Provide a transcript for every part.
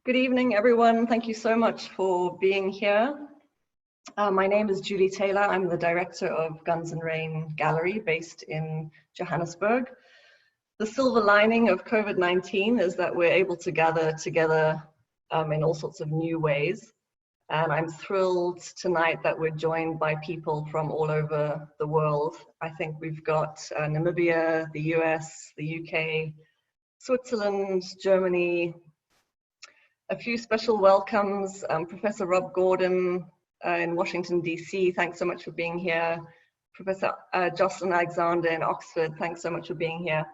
Good evening, everyone. Thank you so much for being here. My name is Julie Taylor. I'm the director of Guns and Rain Gallery based in Johannesburg. The silver lining of COVID-19 is that we're able to gather together in all sorts of new ways. And I'm thrilled tonight that we're joined by people from all over the world. I think we've got Namibia, the US, the UK, Switzerland, Germany, a few special welcomes. Professor Rob Gordon in Washington, DC, thanks so much for being here. Professor Jocelyn Alexander in Oxford, thanks so much for being here.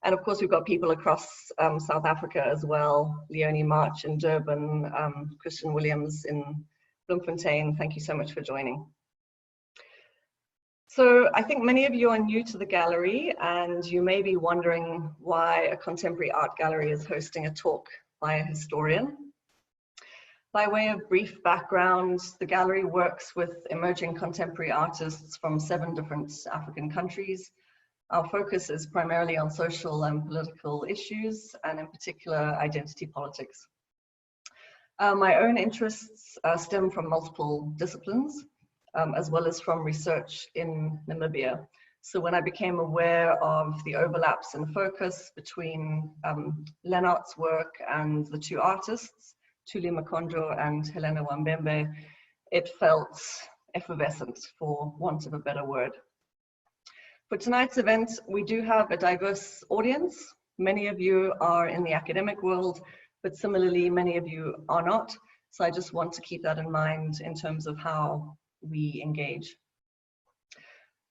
And of course, we've got people across South Africa as well. Leonie March in Durban, Christian Williams in Bloemfontein, thank you so much for joining. So I think many of you are new to the gallery, and you may be wondering why a contemporary art gallery is hosting a talk by a historian. By way of brief background, the gallery works with emerging contemporary artists from 7 different African countries. Our focus is primarily on social and political issues, and in particular, identity politics. My own interests stem from multiple disciplines, as well as from research in Namibia. So when I became aware of the overlaps in focus between Lennart's work and the 2 artists, Tuli Mekondjo and Helena Uambembe, it felt effervescent, for want of a better word. For tonight's event, we do have a diverse audience. Many of you are in the academic world, but similarly, many of you are not. So I just want to keep that in mind in terms of how we engage.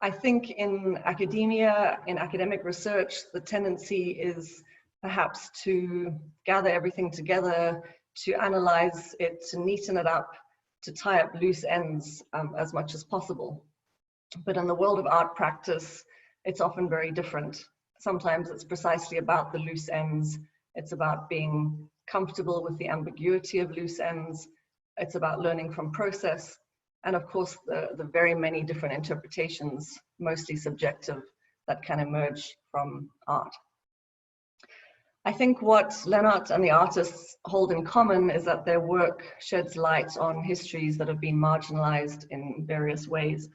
I think in academia, in academic research, the tendency is perhaps to gather everything together, to analyze it, to neaten it up, to tie up loose ends as much as possible. But in the world of art practice, it's often very different. Sometimes it's precisely about the loose ends. It's about being comfortable with the ambiguity of loose ends. It's about learning from process. And of course, the very many different interpretations, mostly subjective, that can emerge from art. I think what Lennart and the artists hold in common is that their work sheds light on histories that have been marginalized in various ways.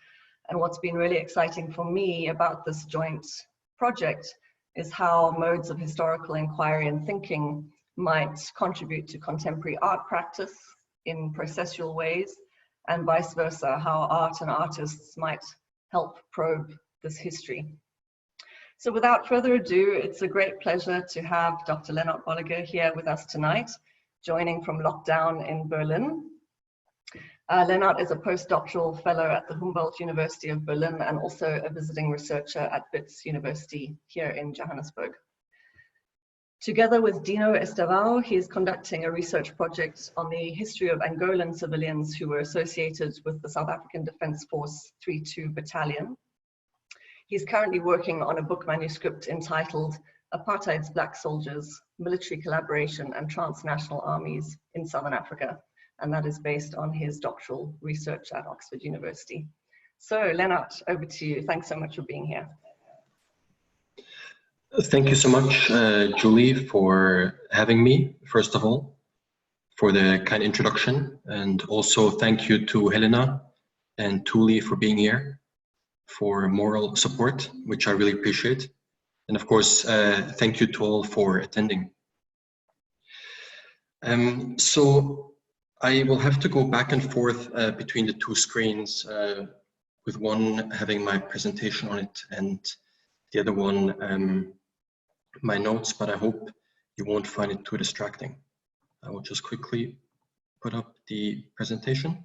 And what's been really exciting for me about this joint project is how modes of historical inquiry and thinking might contribute to contemporary art practice in processual ways, and vice versa, how art and artists might help probe this history. So without further ado, it's a great pleasure to have Dr. Lennart Bolliger here with us tonight, joining from lockdown in Berlin. Lennart is a postdoctoral fellow at the Humboldt University of Berlin and also a visiting researcher at Wits University here in Johannesburg. Together with Dino Estevao, he is conducting a research project on the history of Angolan civilians who were associated with the South African Defence Force 32 Battalion. He's currently working on a book manuscript entitled Apartheid's Black Soldiers, Military Collaboration and Transnational Armies in Southern Africa, and that is based on his doctoral research at Oxford University. So Lennart, over to you. Thanks so much for being here. Thank you so much, Julie, for having me, first of all, for the kind introduction. And also thank you to Helena and Tuli for being here, for moral support, which I really appreciate. And of course, thank you to all for attending. So I will have to go back and forth between the 2 screens, with one having my presentation on it and the other one my notes, but I hope you won't find it too distracting. I will just quickly put up the presentation.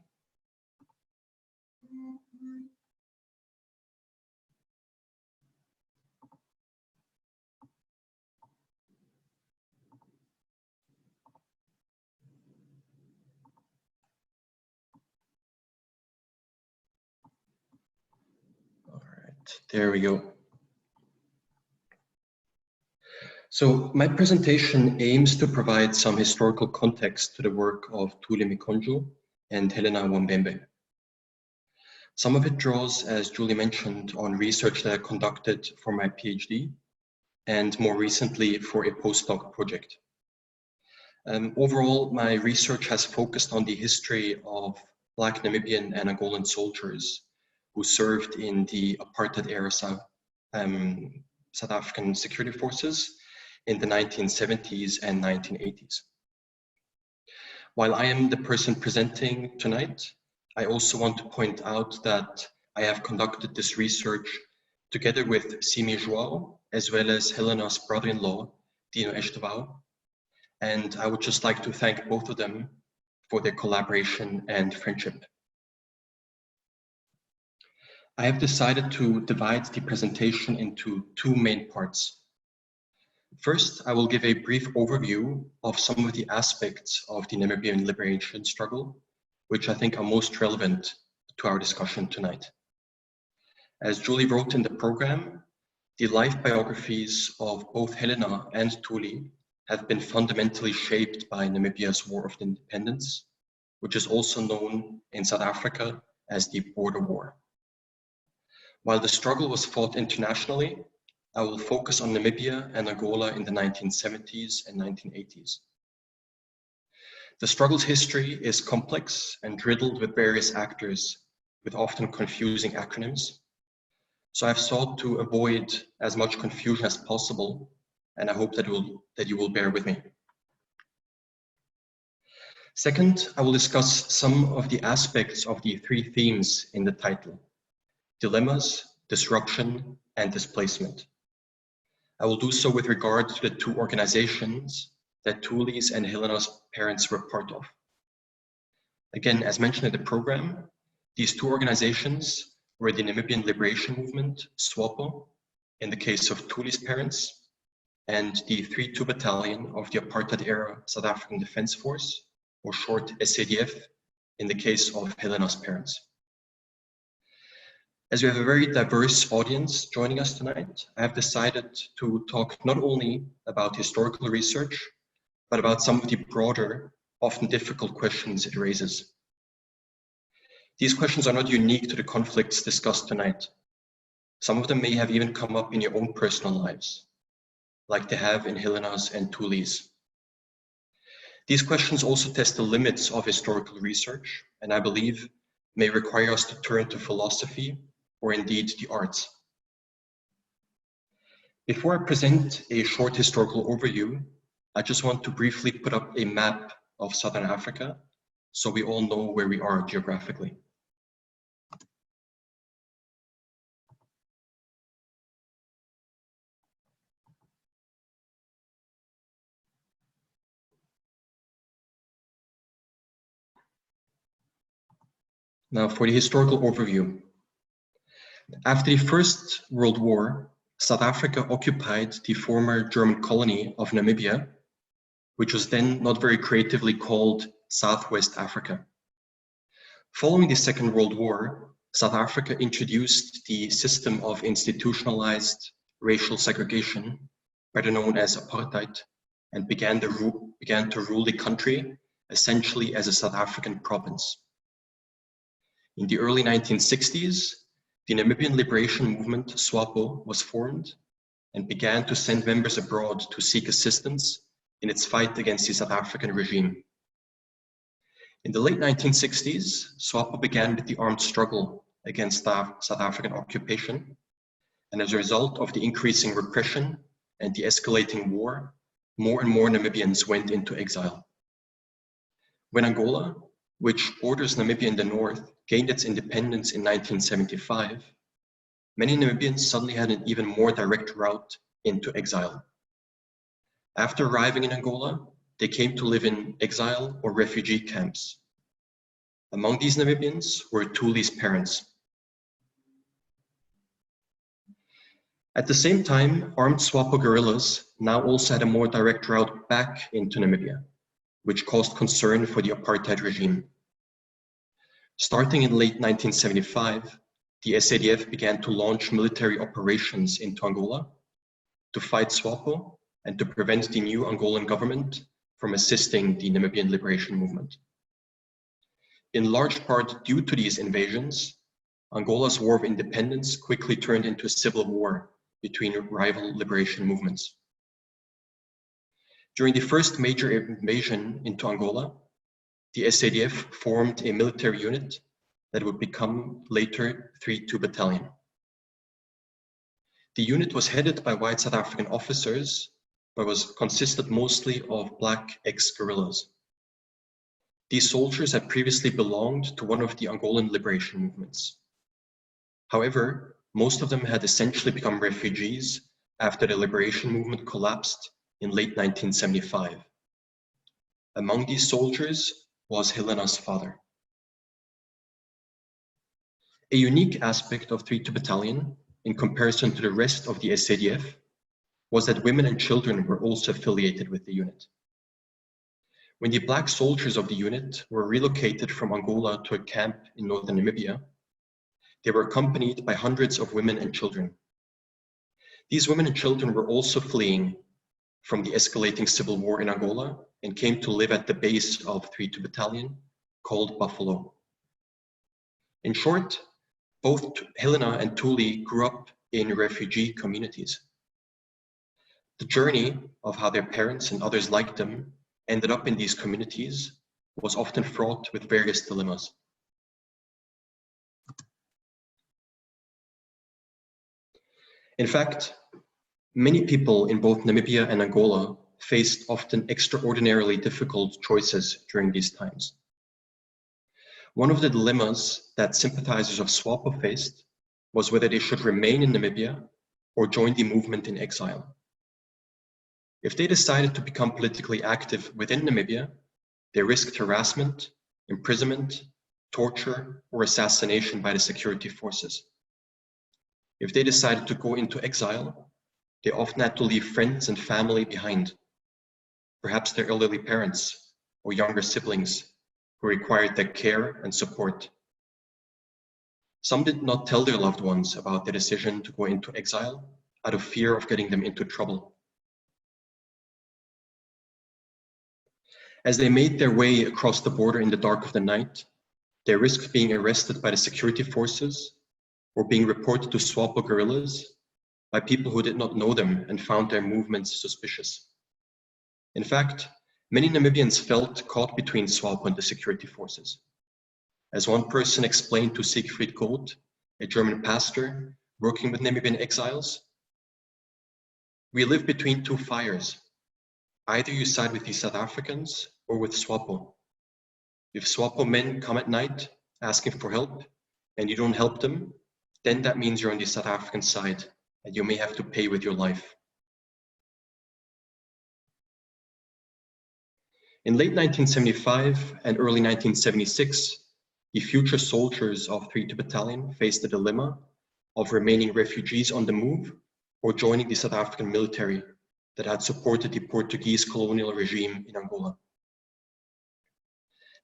All right, there we go. So my presentation aims to provide some historical context to the work of Tuli Mekondjo and Helena Uambembe. Some of it draws, as Julie mentioned, on research that I conducted for my PhD and more recently for a postdoc project. Overall, my research has focused on the history of Black Namibian and Angolan soldiers who served in the apartheid-era South African security forces in the 1970s and 1980s. While I am the person presenting tonight, I also want to point out that I have conducted this research together with Simi Joao, as well as Helena's brother-in-law, Dino Estevao, and I would just like to thank both of them for their collaboration and friendship. I have decided to divide the presentation into two main parts. First, I will give a brief overview of some of the aspects of the Namibian liberation struggle, which I think are most relevant to our discussion tonight. As Julie wrote in the program, the life biographies of both Helena and Tuli have been fundamentally shaped by Namibia's War of Independence, which is also known in South Africa as the Border War. While the struggle was fought internationally, I will focus on Namibia and Angola in the 1970s and 1980s. The struggle's history is complex and riddled with various actors with often confusing acronyms. So I've sought to avoid as much confusion as possible, and I hope that you will bear with me. Second, I will discuss some of the aspects of the three themes in the title: dilemmas, disruption, and displacement. I will do so with regard to the two organizations that Tuli's and Helena's parents were part of. Again, as mentioned in the program, these two organizations were the Namibian Liberation Movement, SWAPO, in the case of Tuli's parents, and the 3-2 Battalion of the Apartheid-era South African Defense Force, or short SADF, in the case of Helena's parents. As we have a very diverse audience joining us tonight, I have decided to talk not only about historical research, but about some of the broader, often difficult questions it raises. These questions are not unique to the conflicts discussed tonight. Some of them may have even come up in your own personal lives, like they have in Helena's and Tuli's. These questions also test the limits of historical research, and I believe may require us to turn to philosophy or indeed the arts. Before I present a short historical overview, I just want to briefly put up a map of Southern Africa so we all know where we are geographically. Now for the historical overview. After the First World War, South Africa occupied the former German colony of Namibia, which was then not very creatively called Southwest Africa. Following the Second World War, South Africa introduced the system of institutionalized racial segregation, better known as apartheid, and began to rule the country essentially as a South African province. In the early 1960s, the Namibian Liberation Movement, SWAPO, was formed and began to send members abroad to seek assistance in its fight against the South African regime. In the late 1960s, SWAPO began with the armed struggle against South African occupation, and as a result of the increasing repression and the escalating war, more and more Namibians went into exile. When Angola, which borders Namibia in the north, gained its independence in 1975, many Namibians suddenly had an even more direct route into exile. After arriving in Angola, they came to live in exile or refugee camps. Among these Namibians were Tuli's parents. At the same time, armed SWAPO guerrillas now also had a more direct route back into Namibia, which caused concern for the apartheid regime. Starting in late 1975, the SADF began to launch military operations into Angola to fight SWAPO and to prevent the new Angolan government from assisting the Namibian liberation movement. In large part due to these invasions, Angola's War of Independence quickly turned into a civil war between rival liberation movements. During the first major invasion into Angola, the SADF formed a military unit that would become later 3-2 Battalion. The unit was headed by white South African officers, but consisted mostly of black ex-guerrillas. These soldiers had previously belonged to one of the Angolan liberation movements. However, most of them had essentially become refugees after the liberation movement collapsed in late 1975. Among these soldiers was Helena's father. A unique aspect of 3-2 Battalion, in comparison to the rest of the SADF, was that women and children were also affiliated with the unit. When the black soldiers of the unit were relocated from Angola to a camp in northern Namibia, they were accompanied by hundreds of women and children. These women and children were also fleeing from the escalating civil war in Angola and came to live at the base of 3-2 Battalion, called Buffalo. In short, both Helena and Tuli grew up in refugee communities. The journey of how their parents and others like them ended up in these communities was often fraught with various dilemmas. In fact, many people in both Namibia and Angola faced often extraordinarily difficult choices during these times. One of the dilemmas that sympathizers of SWAPO faced was whether they should remain in Namibia or join the movement in exile. If they decided to become politically active within Namibia, they risked harassment, imprisonment, torture, or assassination by the security forces. If they decided to go into exile, they often had to leave friends and family behind, perhaps their elderly parents or younger siblings who required their care and support. Some did not tell their loved ones about the decision to go into exile out of fear of getting them into trouble. As they made their way across the border in the dark of the night, they risked being arrested by the security forces or being reported to SWAPO guerrillas by people who did not know them and found their movements suspicious. In fact, many Namibians felt caught between SWAPO and the security forces. As one person explained to Siegfried Goth, a German pastor working with Namibian exiles, "We live between two fires. Either you side with the South Africans or with SWAPO. If SWAPO men come at night asking for help and you don't help them, then that means you're on the South African side and you may have to pay with your life." In late 1975 and early 1976, the future soldiers of 3-2 Battalion faced the dilemma of remaining refugees on the move or joining the South African military that had supported the Portuguese colonial regime in Angola.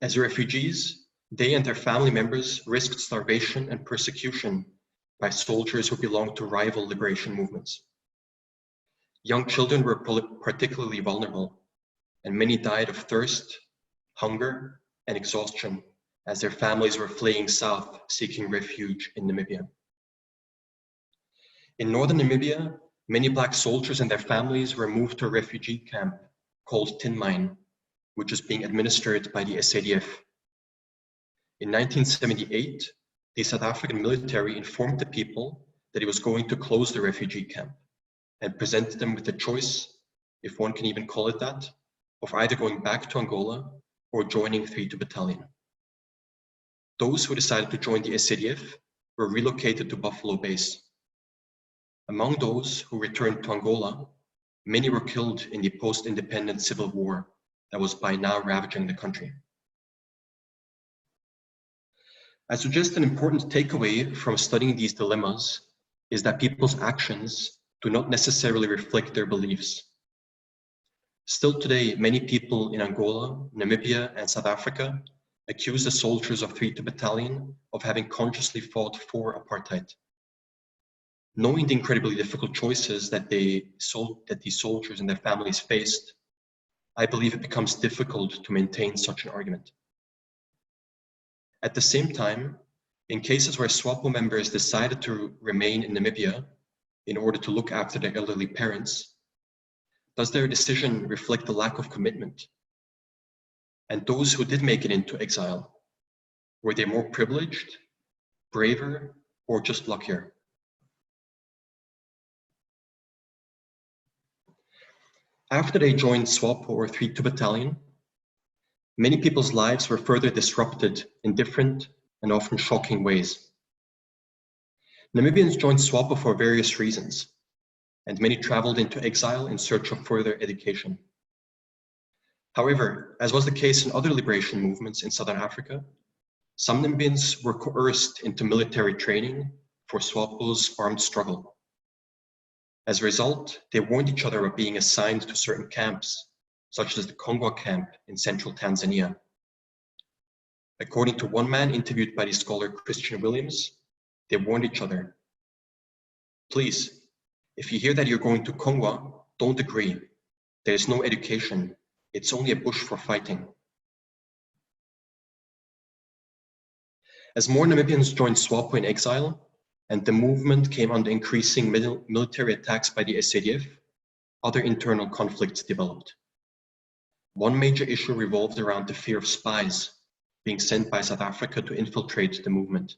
As refugees, they and their family members risked starvation and persecution by soldiers who belonged to rival liberation movements. Young children were particularly vulnerable, and many died of thirst, hunger, and exhaustion as their families were fleeing south seeking refuge in Namibia. In northern Namibia, many black soldiers and their families were moved to a refugee camp called Tin Mine, which was being administered by the SADF. In 1978, the South African military informed the people that it was going to close the refugee camp and presented them with the choice, if one can even call it that, of either going back to Angola or joining 3-2 Battalion. Those who decided to join the SADF were relocated to Buffalo base. Among those who returned to Angola, many were killed in the post-independent civil war that was by now ravaging the country. I suggest an important takeaway from studying these dilemmas is that people's actions do not necessarily reflect their beliefs. Still today, many people in Angola, Namibia, and South Africa accuse the soldiers of 3-2 Battalion of having consciously fought for apartheid. Knowing the incredibly difficult choices that these soldiers and their families faced, I believe it becomes difficult to maintain such an argument. At the same time, in cases where SWAPO members decided to remain in Namibia in order to look after their elderly parents, Does their decision reflect a lack of commitment? And those who did make it into exile, were they more privileged, braver, or just luckier? After they joined SWAPO or 3-2 Battalion, many people's lives were further disrupted in different and often shocking ways. Namibians joined SWAPO for various reasons, and many traveled into exile in search of further education. However, as was the case in other liberation movements in Southern Africa, some Namibians were coerced into military training for SWAPO's armed struggle. As a result, they warned each other of being assigned to certain camps, such as the Kongwa camp in central Tanzania. According to one man interviewed by the scholar Christian Williams, they warned each other, "Please, if you hear that you're going to Kongwa, don't agree. There is no education. It's only a bush for fighting." As more Namibians joined SWAPO in exile, and the movement came under increasing military attacks by the SADF, other internal conflicts developed. One major issue revolved around the fear of spies being sent by South Africa to infiltrate the movement.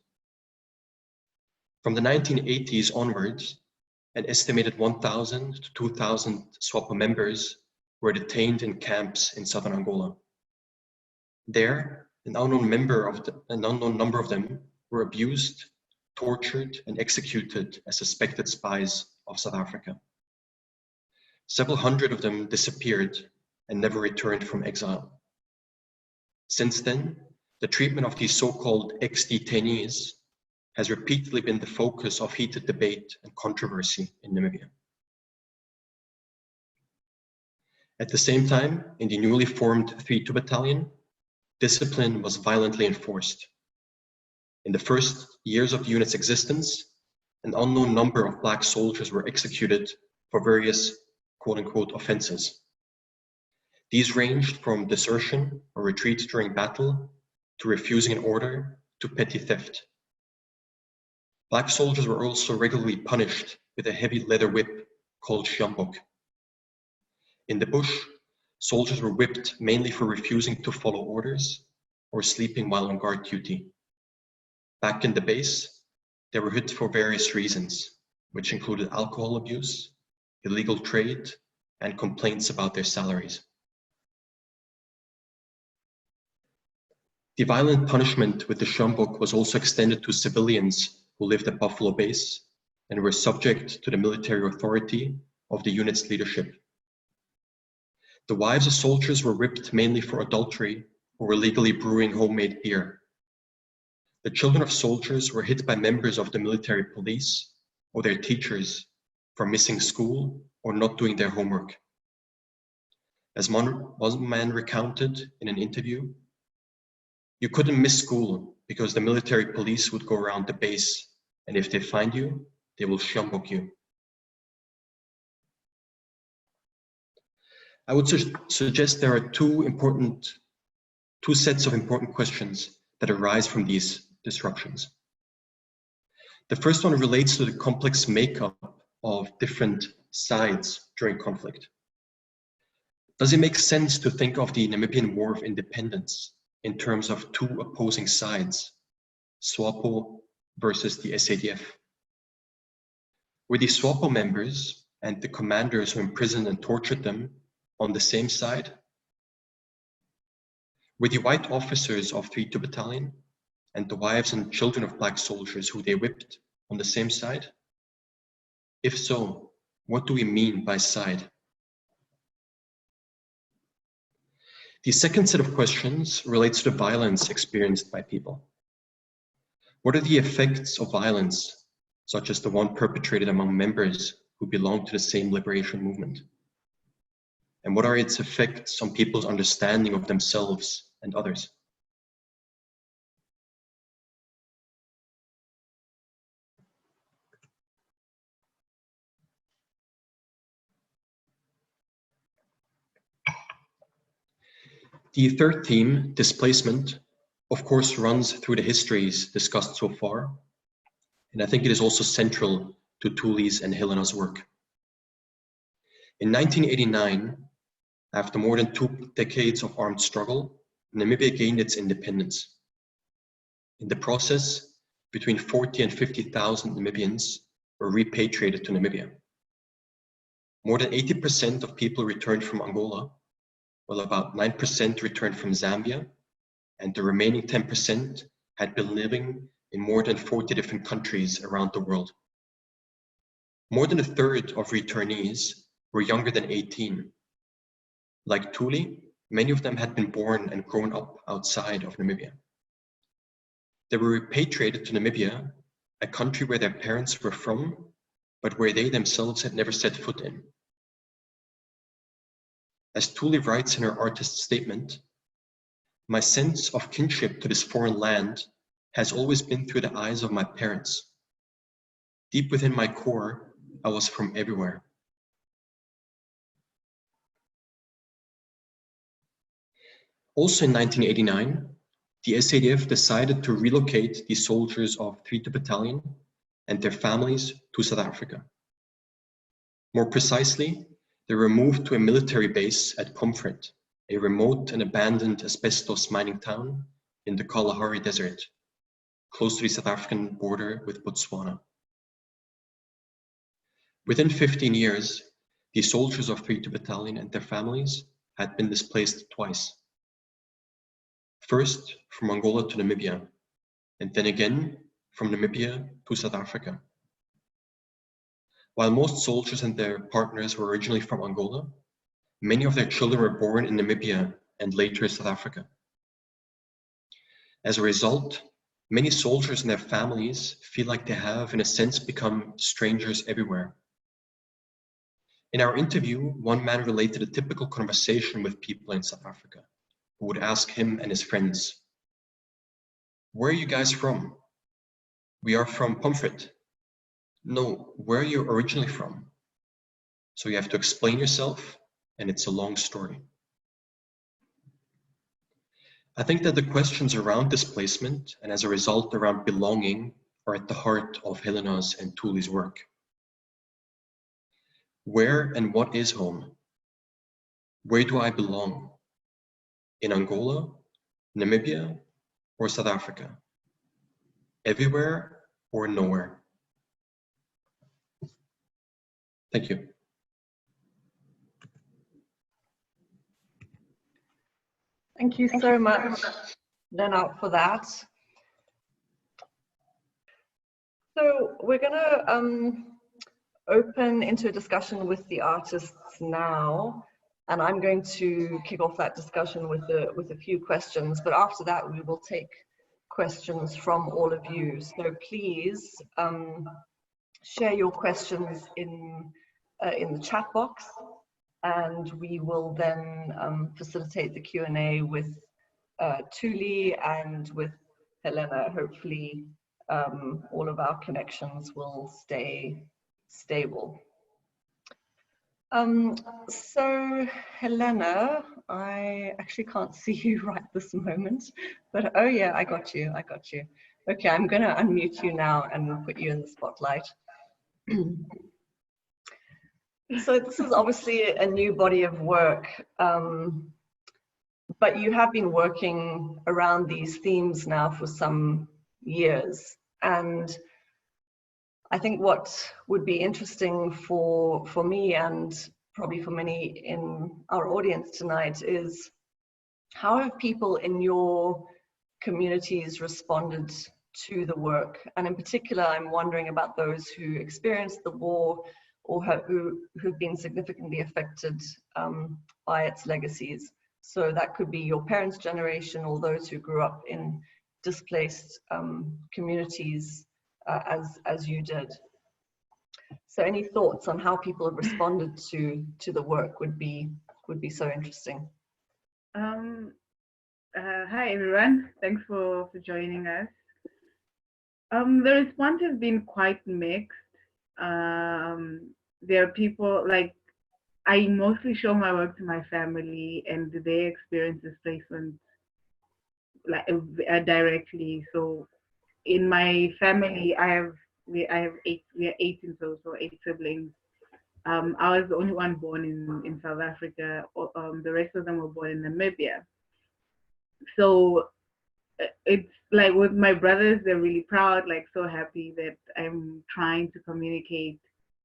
From the 1980s onwards, an estimated 1,000 to 2,000 SWAPO members were detained in camps in southern Angola. There, an unknown number of them were abused, tortured, and executed as suspected spies of South Africa. Several hundred of them disappeared and never returned from exile. Since then, the treatment of these so-called ex-detainees has repeatedly been the focus of heated debate and controversy in Namibia. At the same time, in the newly formed 3-2 Battalion, discipline was violently enforced. In the first years of the unit's existence, an unknown number of Black soldiers were executed for various quote-unquote offenses. These ranged from desertion or retreat during battle to refusing an order to petty theft. Black soldiers were also regularly punished with a heavy leather whip called sjambok. In the bush, soldiers were whipped mainly for refusing to follow orders or sleeping while on guard duty. Back in the base, they were hit for various reasons, which included alcohol abuse, illegal trade, and complaints about their salaries. The violent punishment with the sjambok was also extended to civilians who lived at Buffalo Base and were subject to the military authority of the unit's leadership. The wives of soldiers were whipped mainly for adultery or illegally brewing homemade beer. The children of soldiers were hit by members of the military police or their teachers for missing school or not doing their homework. As one man recounted in an interview, "You couldn't miss school because the military police would go around the base, and if they find you, they will sjambok you." I would suggest there are two sets of important questions that arise from these disruptions. The first one relates to the complex makeup of different sides during conflict. Does it make sense to think of the Namibian War of Independence in terms of two opposing sides, SWAPO versus the SADF? Were the SWAPO members and the commanders who imprisoned and tortured them on the same side? Were the white officers of 3-2 Battalion and the wives and children of Black soldiers who they whipped on the same side? If so, what do we mean by side? The second set of questions relates to the violence experienced by people. What are the effects of violence, such as the one perpetrated among members who belong to the same liberation movement? And what are its effects on people's understanding of themselves and others? The third theme, displacement, of course runs through the histories discussed so far, and I think it is also central to Tuli's and Helena's work. In 1989, after more than 2 decades of armed struggle, Namibia gained its independence. In the process, between 40 and 50,000 Namibians were repatriated to Namibia. More than 80% of people returned from Angola, while about 9% returned from Zambia, and the remaining 10% had been living in more than 40 different countries around the world. More than a third of returnees were younger than 18. Like Tuli, many of them had been born and grown up outside of Namibia. They were repatriated to Namibia, a country where their parents were from, but where they themselves had never set foot in. As Tuli writes in her artist's statement, "My sense of kinship to this foreign land has always been through the eyes of my parents. Deep within my core, I was from everywhere." Also in 1989, the SADF decided to relocate the soldiers of Wits Battalion and their families to South Africa. More precisely, they were moved to a military base at Comfort, a remote and abandoned asbestos mining town in the Kalahari Desert, close to the South African border with Botswana. Within 15 years, the soldiers of Wits Battalion and their families had been displaced twice. First from Angola to Namibia, and then again from Namibia to South Africa. While most soldiers and their partners were originally from Angola, many of their children were born in Namibia and later South Africa. As a result, many soldiers and their families feel like they have, in a sense, become strangers everywhere. In our interview, one man related a typical conversation with people in South Africa, who would ask him and his friends, "Where are you guys from?" "We are from Comfort." "No, where are you originally from?" So you have to explain yourself, and it's a long story. I think that the questions around displacement, and as a result around belonging, are at the heart of Helena's and Tuli's work. Where and what is home? Where do I belong? In Angola, Namibia, or South Africa? Everywhere or nowhere? Thank you. Thank you so much, Lennart, for that. So we're going to open into a discussion with the artists now, and I'm going to kick off that discussion with a few questions, but after that we will take questions from all of you. So please share your questions in the chat box, and we will then facilitate the Q&A with Tuli and with Helena. Hopefully all of our connections will stay stable. So Helena, I actually can't see you right this moment, but oh yeah, I got you. Okay, I'm going to unmute you now and put you in the spotlight. So this is obviously a new body of work, but you have been working around these themes now for some years. And I think what would be interesting for me and probably for many in our audience tonight is, how have people in your communities responded to the work? And in particular, I'm wondering about those who experienced the war or who've been significantly affected by its legacies. So that could be your parents' generation or those who grew up in displaced communities as you did. So any thoughts on how people have responded to the work would be so interesting. Hi everyone, thanks for joining us. The response has been quite mixed. There are people, like, I mostly show my work to my family and they experience displacement like directly. So in my family, we are 8 in total, 8 siblings, I was the only one born in South Africa. The rest of them were born in Namibia. So it's like with my brothers, they're really proud, like so happy that I'm trying to communicate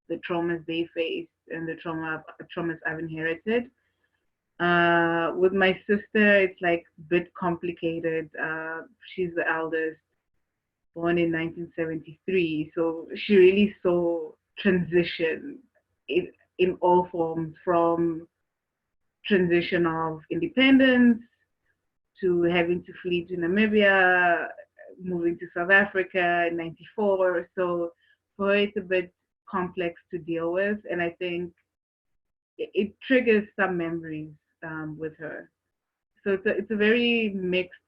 the traumas they faced and the traumas I've inherited. With my sister, it's like a bit complicated. She's the eldest, born in 1973, so she really saw transition in all forms, from transition of independence to having to flee to Namibia, moving to South Africa in '94. So for her, it's a bit complex to deal with, and I think it triggers some memories with her. So it's a very mixed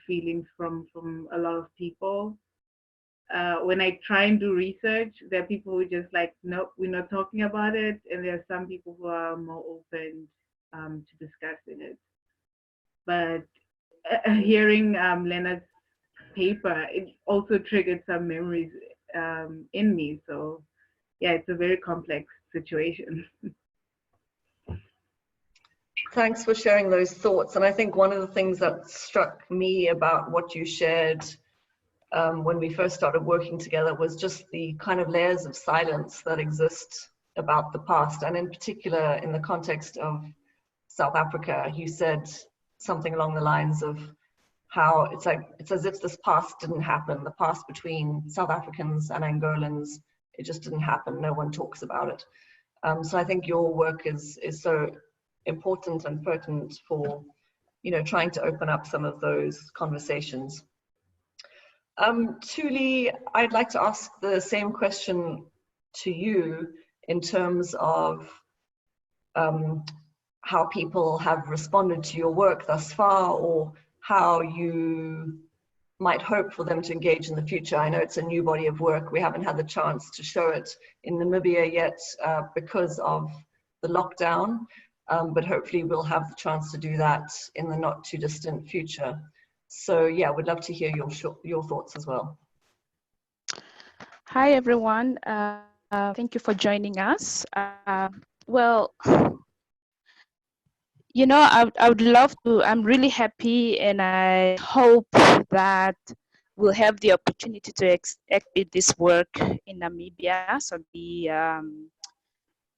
feelings from a lot of people. When I try and do research, there are people who just like, nope, we're not talking about it, and there are some people who are more open to discussing it. But hearing Lennart's paper, it also triggered some memories in me. So yeah, it's a very complex situation. Thanks for sharing those thoughts. And I think one of the things that struck me about what you shared when we first started working together was just the kind of layers of silence that exist about the past. And in particular, in the context of South Africa, you said something along the lines of how it's as if this past didn't happen. The past between South Africans and Angolans, it just didn't happen. No one talks about it. So I think your work is so important and pertinent for, you know, trying to open up some of those conversations. Tuli, I'd like to ask the same question to you in terms of how people have responded to your work thus far, or how you might hope for them to engage in the future. I know it's a new body of work. We haven't had the chance to show it in Namibia yet because of the lockdown, but hopefully we'll have the chance to do that in the not too distant future. So yeah, we'd love to hear your thoughts as well. Hi everyone, thank you for joining us. Well, you know, I would love to, I'm really happy, and I hope that we'll have the opportunity to exhibit this work in Namibia. So the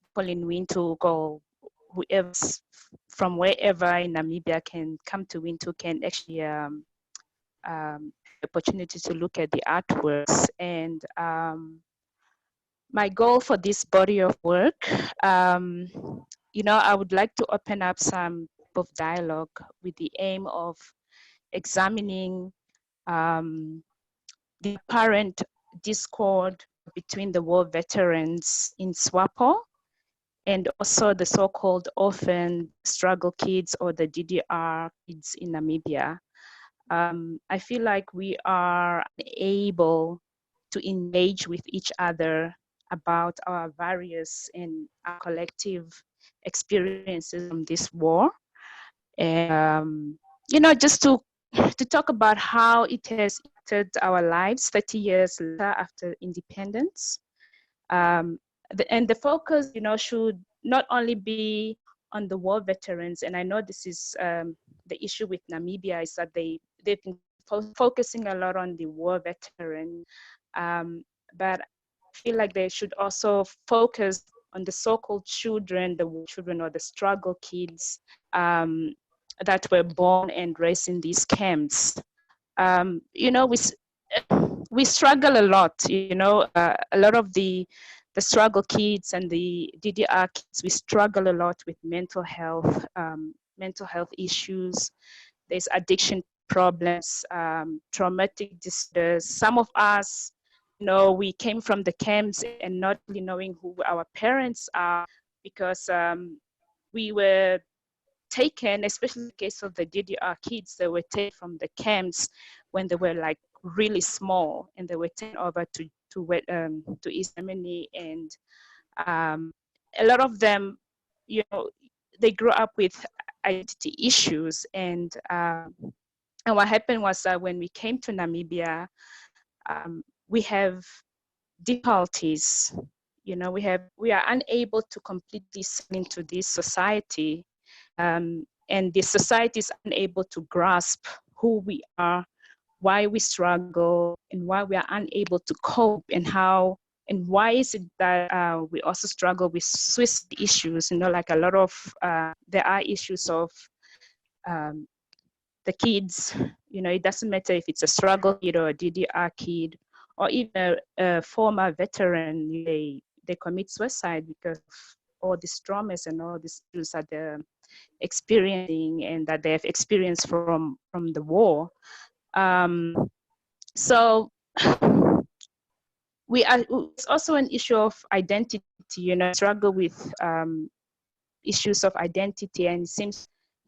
people in Windhoek, or whoever from wherever in Namibia can come to Windhoek can actually opportunity to look at the artworks. And my goal for this body of work, you know, I would like to open up some of dialogue with the aim of examining the apparent discord between the war veterans in SWAPO and also the so-called orphan struggle kids, or the DDR kids in Namibia. I feel like we are able to engage with each other about our various and our collective experiences from this war. And, you know, just to talk about how it has entered our lives 30 years later after independence. And the focus, you know, should not only be on the war veterans, and I know this is the issue with Namibia, is that they've been focusing a lot on the war veteran, but I feel like they should also focus on the so-called children, the war children or the struggle kids that were born and raised in these camps. You know, we struggle a lot, you know, a lot of the struggle kids and the DDR kids, we struggle a lot with mental health issues. There's addiction problems, traumatic disorders. Some of us, you know, we came from the camps and not really knowing who our parents are, because we were taken, especially in the case of the DDR kids, they were taken from the camps when they were like really small, and they were taken over to East Germany, and a lot of them, you know, they grew up with identity issues, and what happened was that when we came to Namibia, we have difficulties, You know, we are unable to completely settle into this society, and the society is unable to grasp who we are, why we struggle, and why we are unable to cope, and how, and why is it that we also struggle with suicide issues. You know, like a lot of there are issues of the kids. You know, it doesn't matter if it's a struggle kid or a DDR kid, or even a former veteran. They commit suicide because of all these traumas and all these issues that they're experiencing and that they have experienced from the war. So it's also an issue of identity. You know, struggle with issues of identity, and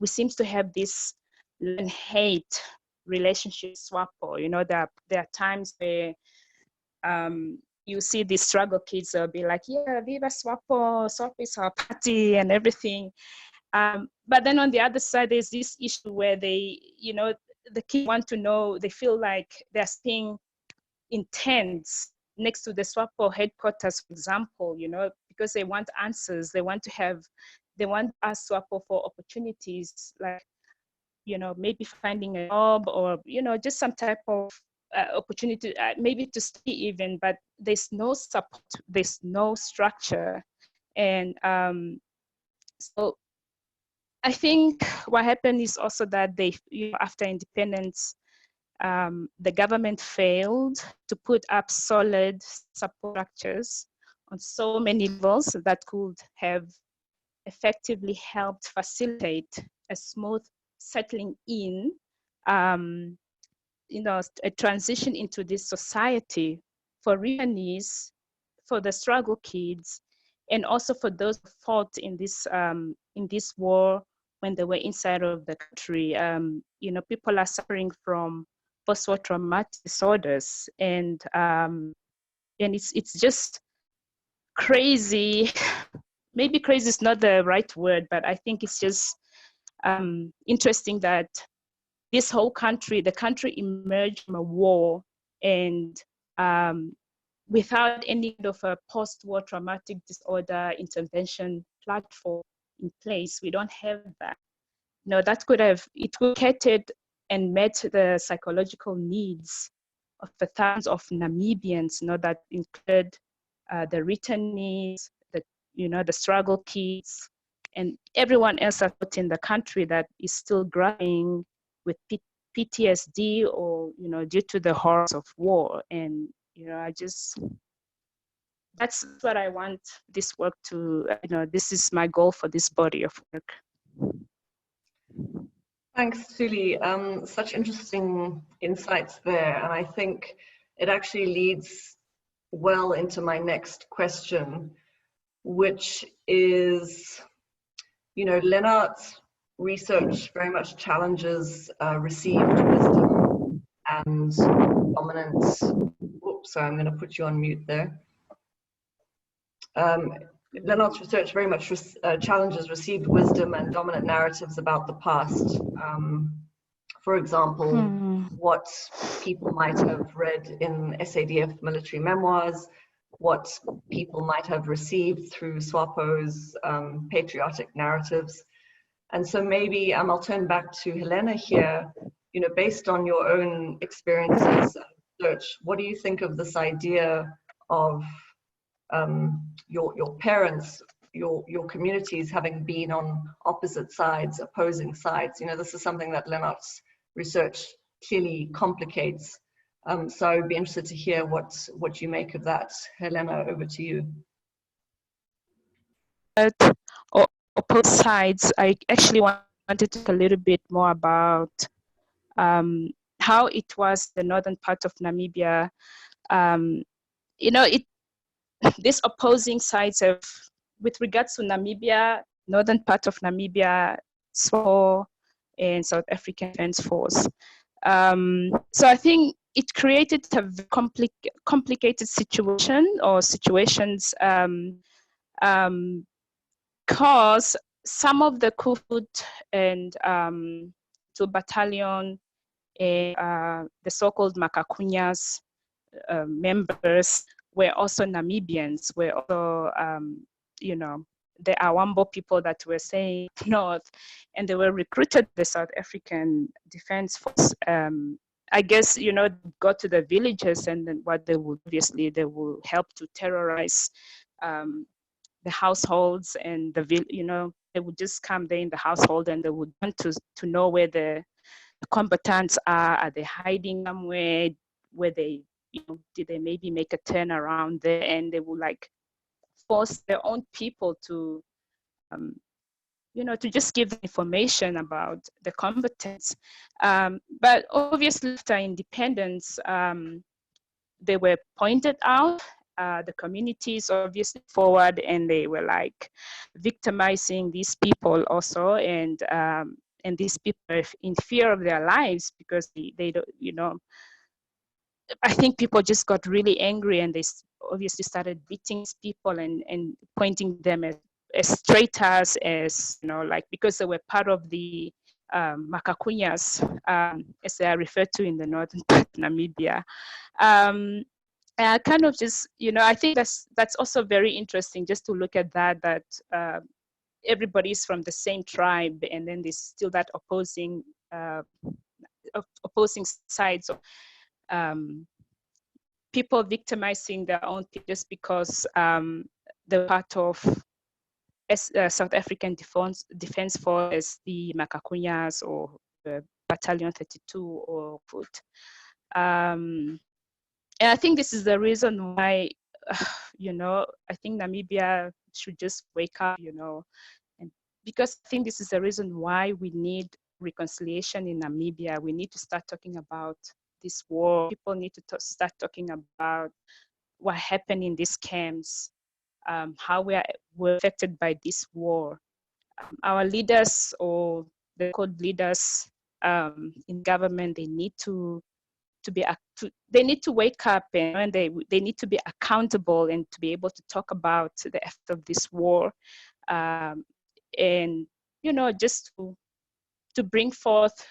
we seem to have this love and hate relationship SWAPO. You know, there are times where you see these struggle kids, they'll be like, yeah, Viva SWAPO, SWAPO is our party and everything. But then on the other side, there's this issue where they, you know, the kids want to know, they feel like they're staying in tents next to the SWAPO headquarters, for example, you know, because they want answers. They want to ask SWAPO for opportunities, like, you know, maybe finding a job, or, you know, just some type of opportunity, maybe to stay even, but there's no support, there's no structure. And so I think what happened is also that they, you know, after independence, the government failed to put up solid support structures on so many levels that could have effectively helped facilitate a smooth settling in, you know, a transition into this society for returnees, for the struggle kids, and also for those who fought in this war when they were inside of the country. You know, people are suffering from post-war traumatic disorders, and it's just crazy. Maybe crazy is not the right word, but I think it's just interesting that this whole country, the country emerged from a war, and without any kind of a post-war traumatic disorder intervention platform in place. We don't have that. You know, that could have catered and met the psychological needs of the thousands of Namibians, you know, that include the returnees, the struggle kids, and everyone else out in the country that is still grappling with PTSD, or, you know, due to the horrors of war. And, you know, that's what I want this work to, you know, this is my goal for this body of work. Thanks, Tuli. Such interesting insights there. And I think it actually leads well into my next question, which is, you know, Lennart's research very much challenges received wisdom and dominance. Oops, sorry, I'm going to put you on mute there. Lennart's research very much challenges received wisdom and dominant narratives about the past. For example, what people might have read in SADF military memoirs, what people might have received through SWAPO's patriotic narratives. And so maybe I'll turn back to Helena here. You know, based on your own experiences and research, what do you think of this idea of your parents, your communities having been on opposite sides, opposing sides? You know, this is something that Lennart's research clearly complicates. So I'd be interested to hear what you make of that. Helena, over to you. Opposite sides, I actually wanted to talk a little bit more about how it was the northern part of Namibia. You know, these opposing sides have, with regards to Namibia, northern part of Namibia, SWAPO, and South African Defence Force. So I think it created a complicated situation, or situations, because some of the Kufut and Buffalo Battalion, the so-called Makakunyas members were also Namibians, were also, you know, the Awambo people that were saying north, and they were recruited the South African Defense Force. I guess, you know, go to the villages, and then what they would, obviously, they will help to terrorize the households, and you know, they would just come there in the household, and they would want to know where the combatants are they hiding somewhere, where they, you know, did they maybe make a turn around there, and they would like force their own people to, you know, to just give information about the combatants. But obviously after independence, they were pointed out, the communities obviously forward, and they were like victimizing these people also, and these people are in fear of their lives because they don't, you know, I think people just got really angry, and they obviously started beating people and pointing them as traitors, as, you know, like, because they were part of the Makakunyas, as they are referred to in the northern part of Namibia. And I kind of just, you know, I think that's also very interesting, just to look at that everybody's from the same tribe, and then there's still that opposing sides of people victimizing their own people just because they're part of South African Defense Force, the Makakunyas, or the Battalion 32 or Foot. And I think this is the reason why, you know, I think Namibia should just wake up, you know, and because I think this is the reason why we need reconciliation in Namibia. We need to start talking about this war. People need to start talking about what happened in these camps, how were affected by this war. Our leaders, or the called leaders in government, they need to wake up, and they need to be accountable, and to be able to talk about the effect of this war, and, you know, just to bring forth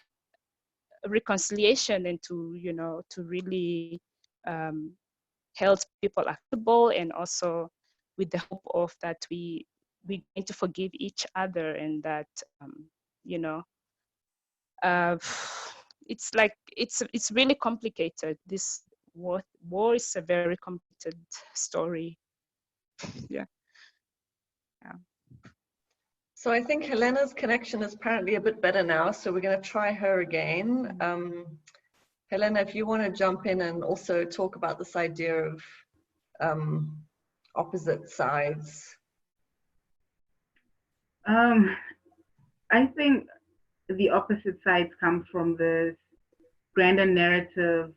reconciliation, and to, you know, to really held people accountable, and also with the hope of that we going to forgive each other, and that you know, it's like it's really complicated. This war is a very complicated story. Yeah. So I think Helena's connection is apparently a bit better now, so we're going to try her again. Helena, if you want to jump in and also talk about this idea of opposite sides. I think the opposite sides come from this grander narrative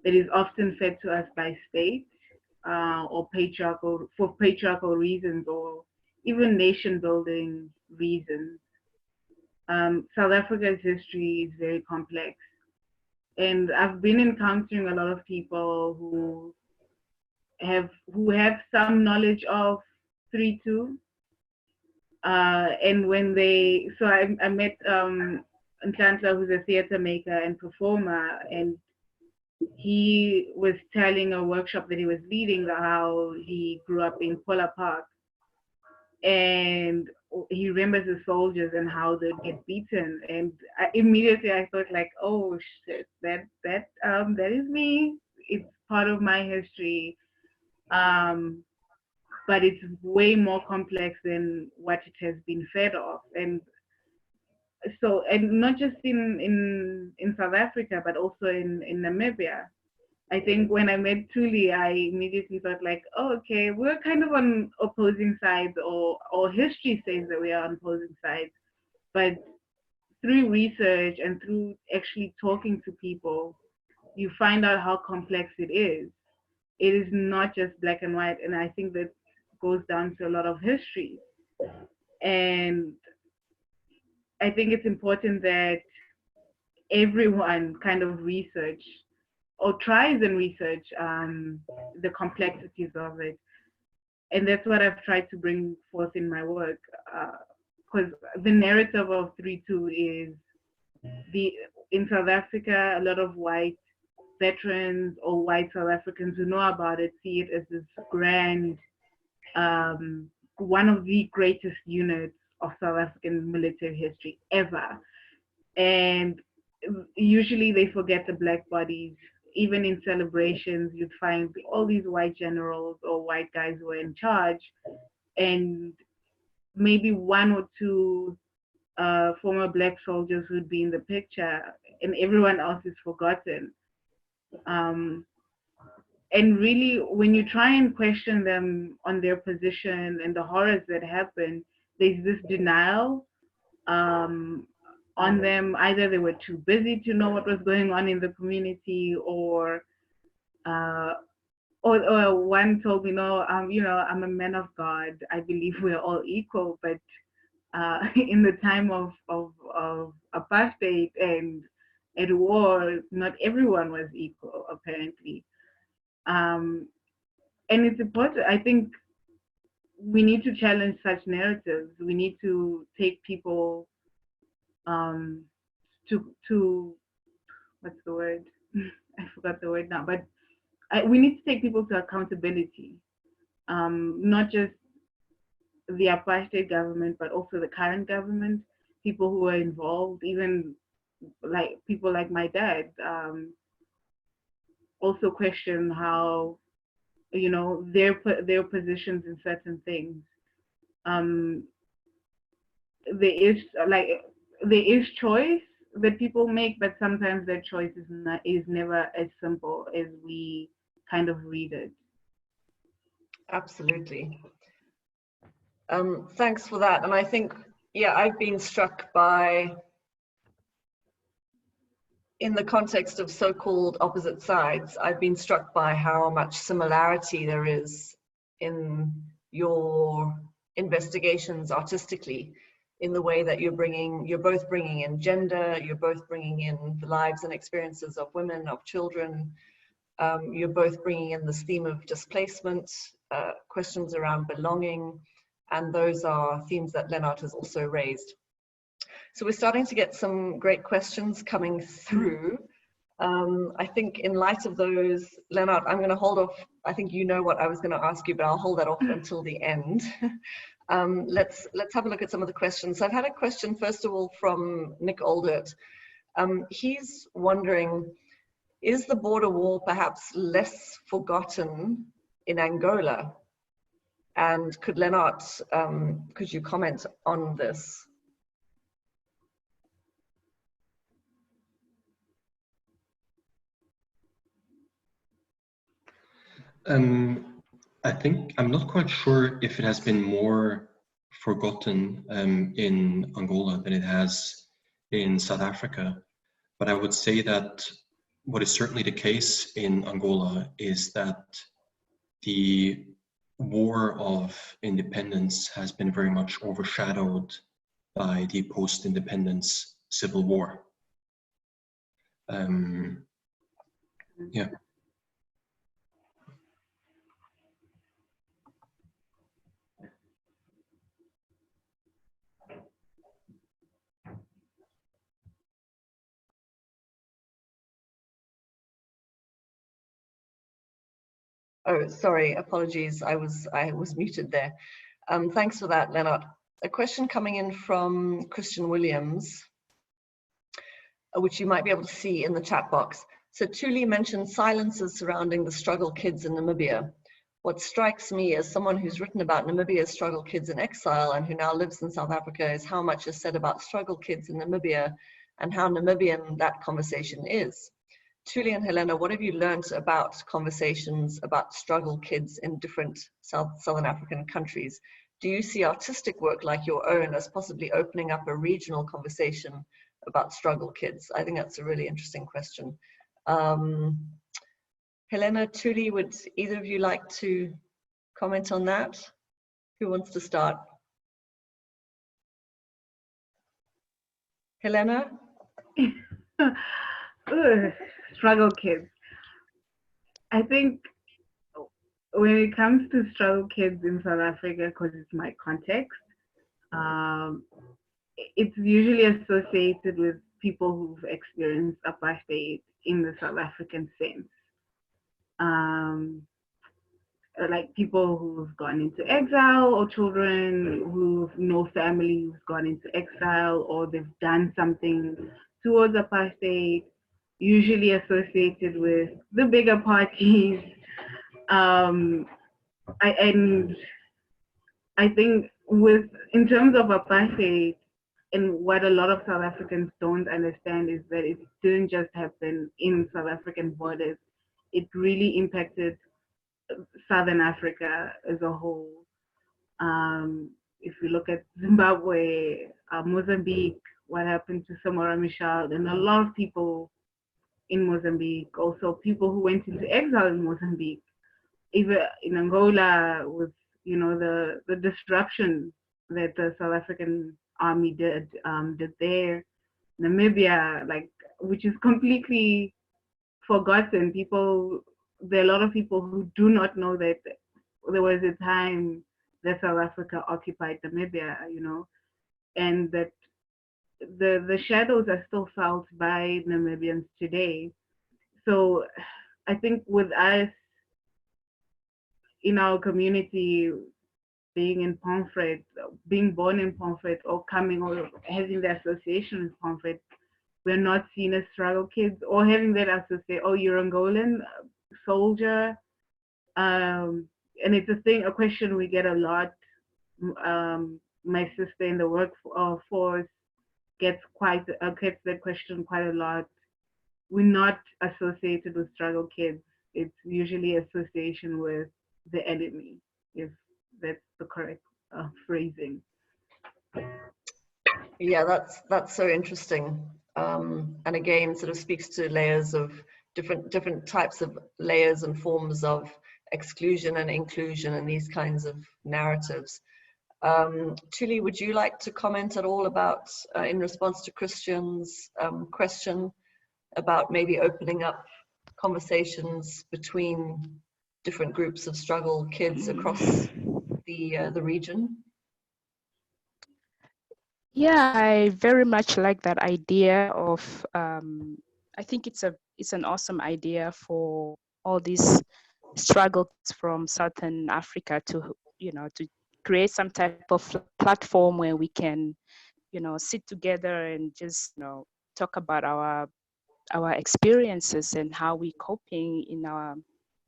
that is often fed to us by state, or for patriarchal reasons, or even nation building reasons. South Africa's history is very complex, and I've been encountering a lot of people who have some knowledge of 3-2, and when so I met Nhlanhla, who's a theater maker and performer, and he was telling a workshop that he was leading how he grew up in Polar Park, and he remembers the soldiers and how they'd get beaten, and immediately I thought, like, oh shit, that is me. It's part of my history, but it's way more complex than what it has been fed off. And so, and not just in South Africa, but also in Namibia. I think when I met Tuli, I immediately thought, like, oh, okay, we're kind of on opposing sides, or history says that we are on opposing sides. But through research and through actually talking to people, you find out how complex it is. It is not just black and white. And I think that goes down to a lot of history. And I think it's important that everyone kind of research or tries and research the complexities of it. And that's what I've tried to bring forth in my work, because the narrative of 3-2 is in South Africa, a lot of white veterans or white South Africans who know about it see it as this grand, one of the greatest units of South African military history ever. And usually they forget the black bodies. Even in celebrations, you'd find all these white generals or white guys who were in charge, and maybe one or two former black soldiers would be in the picture, and everyone else is forgotten. And really, when you try and question them on their position and the horrors that happen, there's this denial on them. Either they were too busy to know what was going on in the community, or one told me, no, I'm a man of God. I believe we're all equal, but in the time of apartheid and at war, not everyone was equal, apparently. And it's important. I think we need to challenge such narratives. We need to take people to what's the word? I forgot the word now. But we need to take people to accountability, not just the apartheid government, but also the current government, people who are involved, even like people like my dad, also question how, their positions in certain things. There is choice that people make, but sometimes their choice is never as simple as we kind of read it. Absolutely. Thanks for that. And I think, yeah, I've been struck by, in the context of so-called opposite sides, I've been struck by how much similarity there is in your investigations artistically, in the way that you're both bringing in gender, you're both bringing in the lives and experiences of women, of children, you're both bringing in this theme of displacement, questions around belonging, and those are themes that Lennart has also raised. So we're starting to get some great questions coming through. I think in light of those, Lennart, I'm going to hold off. I think you know what I was going to ask you, but I'll hold that off until the end. Let's have a look at some of the questions. I've had a question, first of all, from Nick Oldert. He's wondering, is the border war perhaps less forgotten in Angola? And could Lennart, could you comment on this? I think I'm not quite sure if it has been more forgotten in Angola than it has in South Africa, but I would say that what is certainly the case in Angola is that the war of independence has been very much overshadowed by the post-independence civil war. Yeah. Oh, sorry, apologies. I was muted there. Thanks for that, Lennart. A question coming in from Christian Williams, which you might be able to see in the chat box. So Tuli mentioned silences surrounding the struggle kids in Namibia. What strikes me as someone who's written about Namibia's struggle kids in exile and who now lives in South Africa is how much is said about struggle kids in Namibia and how Namibian that conversation is. Tuli and Helena, what have you learned about conversations about struggle kids in different Southern African countries? Do you see artistic work like your own as possibly opening up a regional conversation about struggle kids? I think that's a really interesting question. Helena, Tuli, would either of you like to comment on that? Who wants to start? Helena? Struggle kids. I think when it comes to struggle kids in South Africa, because it's my context, it's usually associated with people who've experienced apartheid in the South African sense. Like people who've gone into exile, or children who've no family who's gone into exile, or they've done something towards apartheid, usually associated with the bigger parties. And I think in terms of apartheid, and what a lot of South Africans don't understand is that it didn't just happen in South African borders. It really impacted Southern Africa as a whole. If you look at Zimbabwe, Mozambique, what happened to Samora Machel, and a lot of people in Mozambique, also people who went into exile in Mozambique, even in Angola, with the disruption that the South African army did there. Namibia, which is completely forgotten. There are a lot of people who do not know that there was a time that South Africa occupied Namibia, and that the shadows are still felt by Namibians today. So I think with us in our community, being born in Pomfret, or coming or having the association with Pomfret, we're not seen as struggle kids, or having that associate, oh, you're Angolan soldier. And it's a question we get a lot. My sister in the workforce gets that question quite a lot. We're not associated with struggle kids. It's usually association with the enemy, if that's the correct phrasing. Yeah, that's so interesting, and again, sort of speaks to layers of different types of layers and forms of exclusion and inclusion and these kinds of narratives. Tuli, would you like to comment at all about, in response to Christian's question, about maybe opening up conversations between different groups of struggle kids across the region? Yeah, I very much like that idea of, I think it's an awesome idea for all these struggles from Southern Africa to create some type of platform where we can, sit together and just, talk about our experiences and how we're coping in our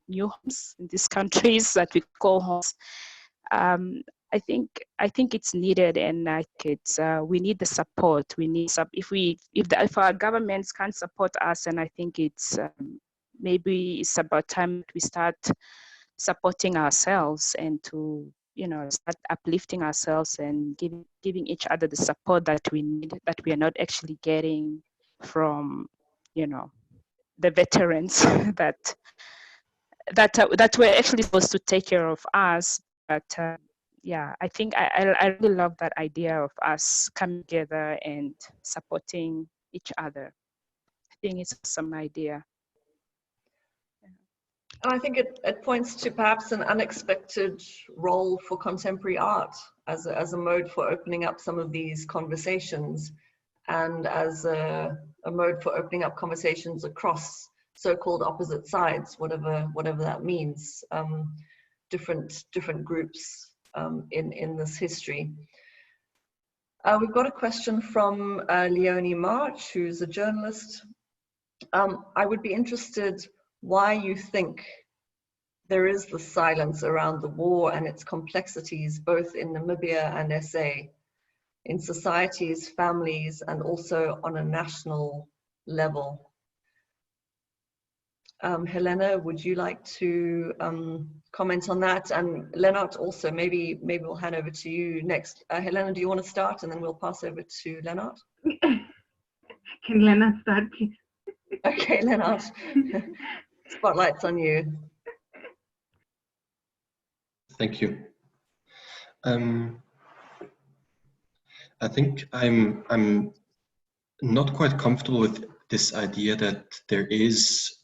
new homes in these countries that we call homes. I think it's needed, and I think we need the support. We need if our governments can't support us, and I think it's maybe it's about time that we start supporting ourselves and to start uplifting ourselves and giving each other the support that we need, that we are not actually getting from the veterans that were actually supposed to take care of us. But yeah, I think I really love that idea of us coming together and supporting each other. I think it's some idea. I think it points to perhaps an unexpected role for contemporary art as a mode for opening up some of these conversations, and as a mode for opening up conversations across so-called opposite sides, whatever that means, different groups in this history. We've got a question from Leonie March, who's a journalist. I would be interested why you think there is the silence around the war and its complexities, both in Namibia and SA, in societies, families, and also on a national level. Helena, would you like to comment on that? And Lennart also, maybe we'll hand over to you next. Helena, do you want to start, and then we'll pass over to Lennart? Can Lennart start, please? Okay, Lennart. Spotlight's on you. Thank you. I think I'm not quite comfortable with this idea that there is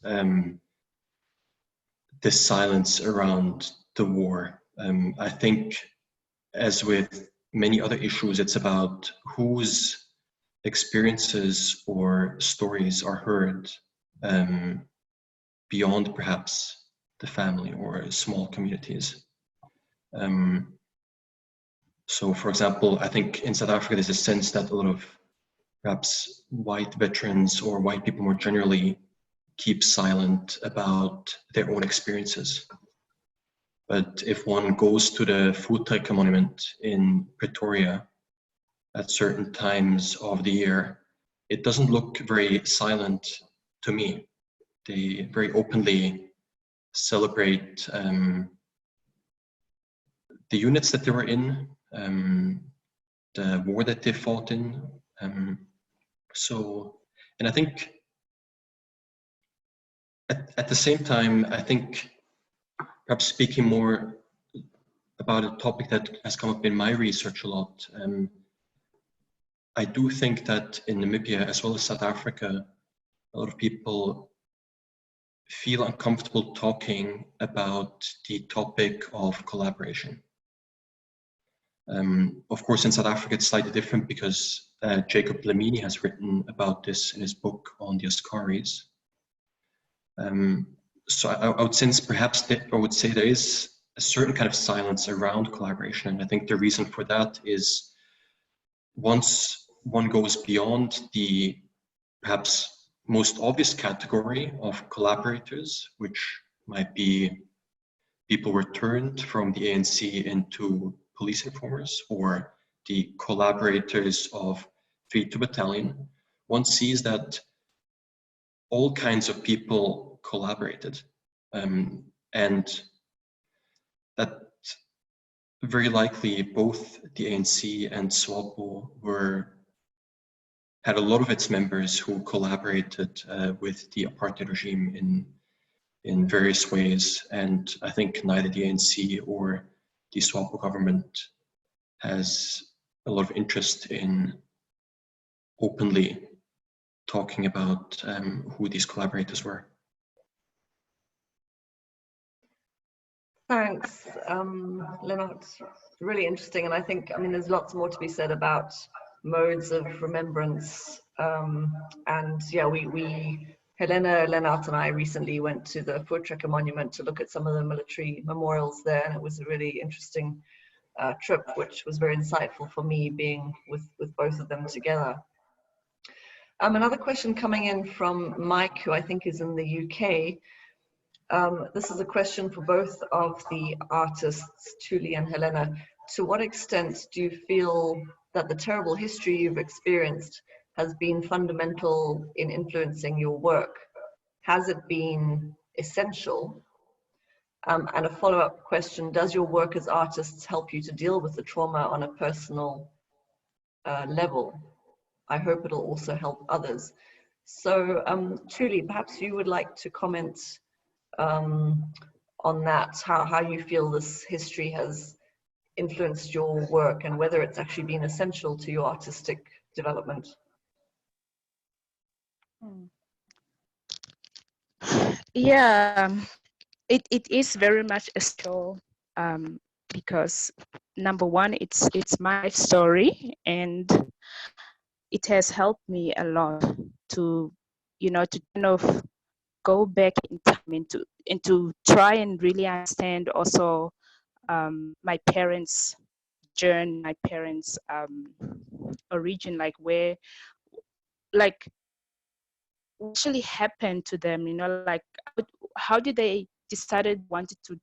this silence around the war. I think, as with many other issues, it's about whose experiences or stories are heard beyond perhaps the family or small communities. So for example, I think in South Africa, there's a sense that a lot of perhaps white veterans or white people more generally keep silent about their own experiences. But if one goes to the Voertuig Monument in Pretoria at certain times of the year, it doesn't look very silent to me. They very openly celebrate the units that they were in, the war that they fought in. And I think at the same time, I think perhaps speaking more about a topic that has come up in my research a lot, I do think that in Namibia, as well as South Africa, a lot of people feel uncomfortable talking about the topic of collaboration. Of course, in South Africa, it's slightly different because Jacob Lemini has written about this in his book on the Askaris. So I would sense perhaps that I would say there is a certain kind of silence around collaboration. And I think the reason for that is once one goes beyond the perhaps most obvious category of collaborators, which might be people returned from the ANC into police informers or the collaborators of 3-2 Battalion, one sees that all kinds of people collaborated, and that very likely both the ANC and SWAPO had a lot of its members who collaborated with the apartheid regime in various ways, and I think neither the ANC or the SWAPO government has a lot of interest in openly talking about who these collaborators were. Thanks, Lennart. Really interesting, and I think, I mean, there's lots more to be said about modes of remembrance. And yeah, Helena, Lennart and I recently went to the Voertuig Monument to look at some of the military memorials there, and it was a really interesting trip, which was very insightful for me being with both of them together. Another question coming in from Mike, who I think is in the UK. This is a question for both of the artists, Tuli and Helena. To what extent do you feel that the terrible history you've experienced has been fundamental in influencing your work? Has it been essential? And a follow-up question, does your work as artists help you to deal with the trauma on a personal level? I hope it'll also help others. So Tuli, perhaps you would like to comment on that, how you feel this history has influenced your work and whether it's actually been essential to your artistic development. Yeah, it is very much essential because number one, it's my story, and it has helped me a lot to, you know, to kind of go back in time and to try and really understand also my parents' journey, my parents' origin, like where, like what actually happened to them, you know, like how did they decided wanted to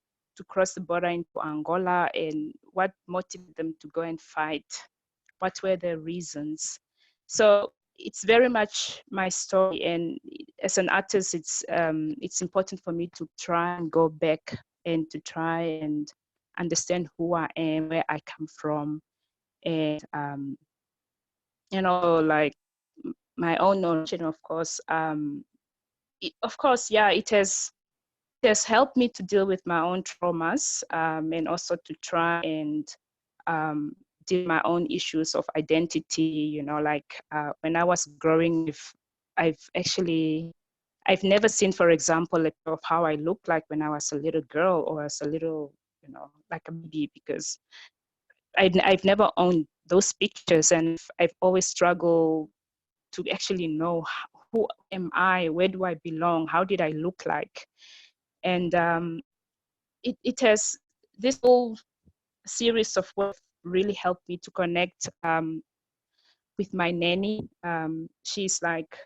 cross the border into Angola, and what motivated them to go and fight? What were their reasons? So it's very much my story, and as an artist, it's important for me to try and go back and to try and understand who I am, where I come from, and you know, like my own origin, of course. Of course, yeah, it has helped me to deal with my own traumas, and also to try and deal with my own issues of identity. You know, like when I was growing up, I've never seen, for example, of how I looked like when I was a little girl or as a little, you know, like a baby, because I've never owned those pictures, and I've always struggled to actually know who am I, where do I belong, how did I look like. And it has, this whole series of work really helped me to connect with my nanny. She's like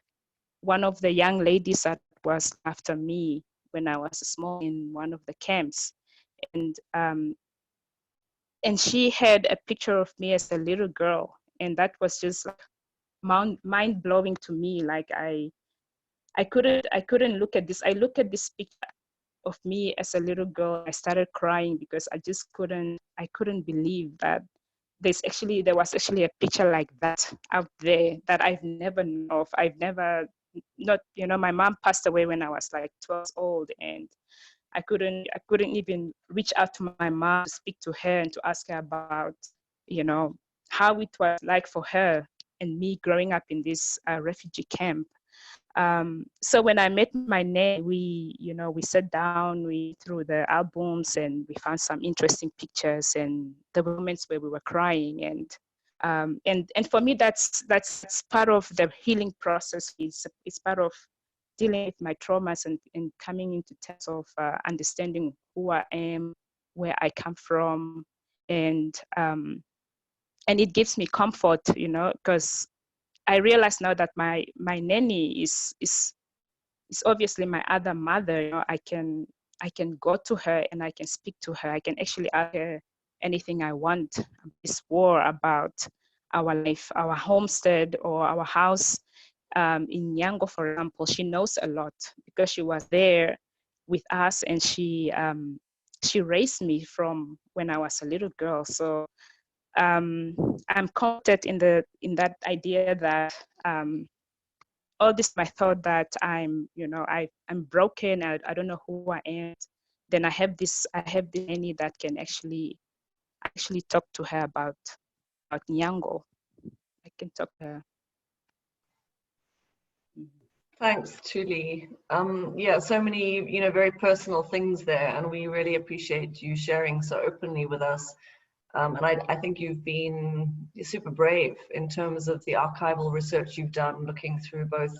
one of the young ladies that was after me when I was small in one of the camps. And she had a picture of me as a little girl. And that was just like mind blowing to me. Like I couldn't look at this. I looked at this picture of me as a little girl. I started crying because I couldn't believe that there was actually a picture like that out there that I've never known of. My mom passed away when I was like 12 years old, and I couldn't even reach out to my mom to speak to her and to ask her about, how it was like for her and me growing up in this refugee camp. So when I met my nanny, we sat down, we threw the albums, and we found some interesting pictures and the moments where we were crying. And for me, that's part of the healing process. It's part of dealing with my traumas and coming into terms of understanding who I am, where I come from, and it gives me comfort, because I realize now that my nanny is obviously my other mother. I can go to her and I can speak to her. I can actually ask her anything I want. This war about our life, our homestead, or our house in Nyango, for example. She knows a lot because she was there with us, and she raised me from when I was a little girl. So I'm confident in that idea that all this my thought that I'm broken. I don't know who I am. Then I have this nanny that can actually talk to her about Nyango. I can talk to her. Thanks, Tuli. Yeah, so many, very personal things there, and we really appreciate you sharing so openly with us. And I think you've been super brave in terms of the archival research you've done, looking through both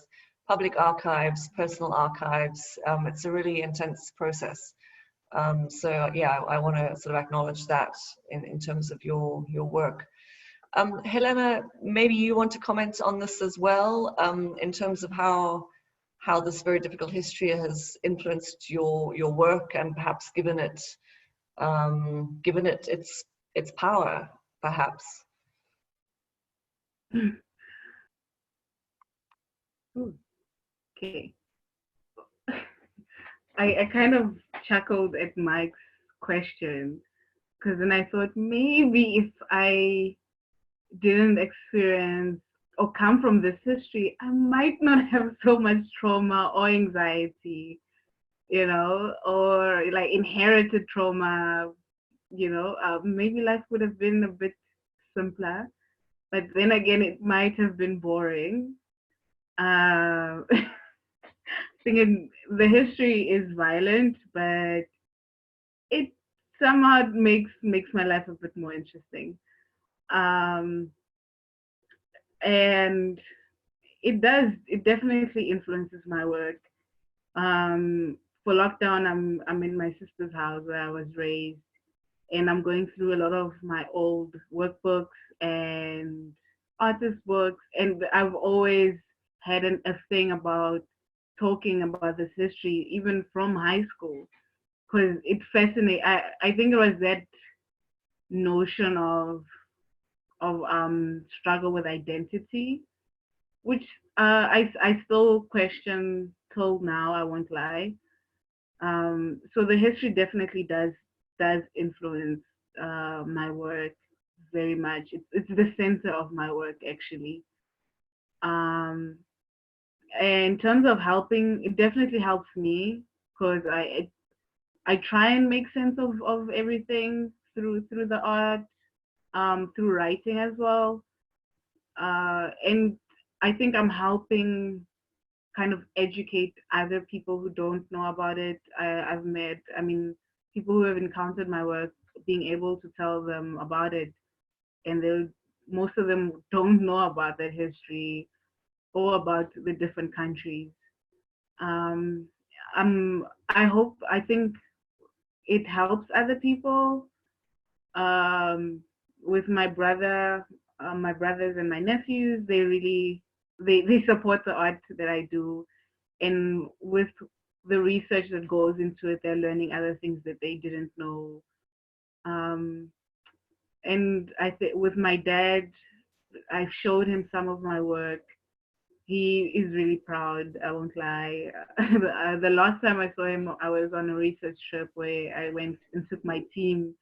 public archives, personal archives. It's a really intense process. So yeah, I want to sort of acknowledge that in terms of your work. Helena, maybe you want to comment on this as well, in terms of how this very difficult history has influenced your work and perhaps given it its power, perhaps. Okay. I kind of chuckled at Mike's question, because then I thought maybe if I didn't experience or come from this history, I might not have so much trauma or anxiety, or like inherited trauma, maybe life would have been a bit simpler. But then again, it might have been boring. Thinking the history is violent, but it somehow makes my life a bit more interesting. And it definitely influences my work. For lockdown, I'm in my sister's house where I was raised, and I'm going through a lot of my old workbooks and artist books, and I've always had a thing about talking about this history, even from high school, because it fascinates. I think it was that notion of struggle with identity, which I still question till now. I won't lie. So the history definitely does influence my work very much. It's the center of my work, actually. And in terms of helping, it definitely helps me, because I try and make sense of everything through the art, through writing as well. And I think I'm helping kind of educate other people who don't know about it. I've met, people who have encountered my work, being able to tell them about it, and most of them don't know about that history, or about the different countries. I think it helps other people. With my brothers and my nephews, they support the art that I do, and with the research that goes into it, they're learning other things that they didn't know. And I think with my dad, I've showed him some of my work. He is really proud, I won't lie. The last time I saw him, I was on a research trip where I went and took my team,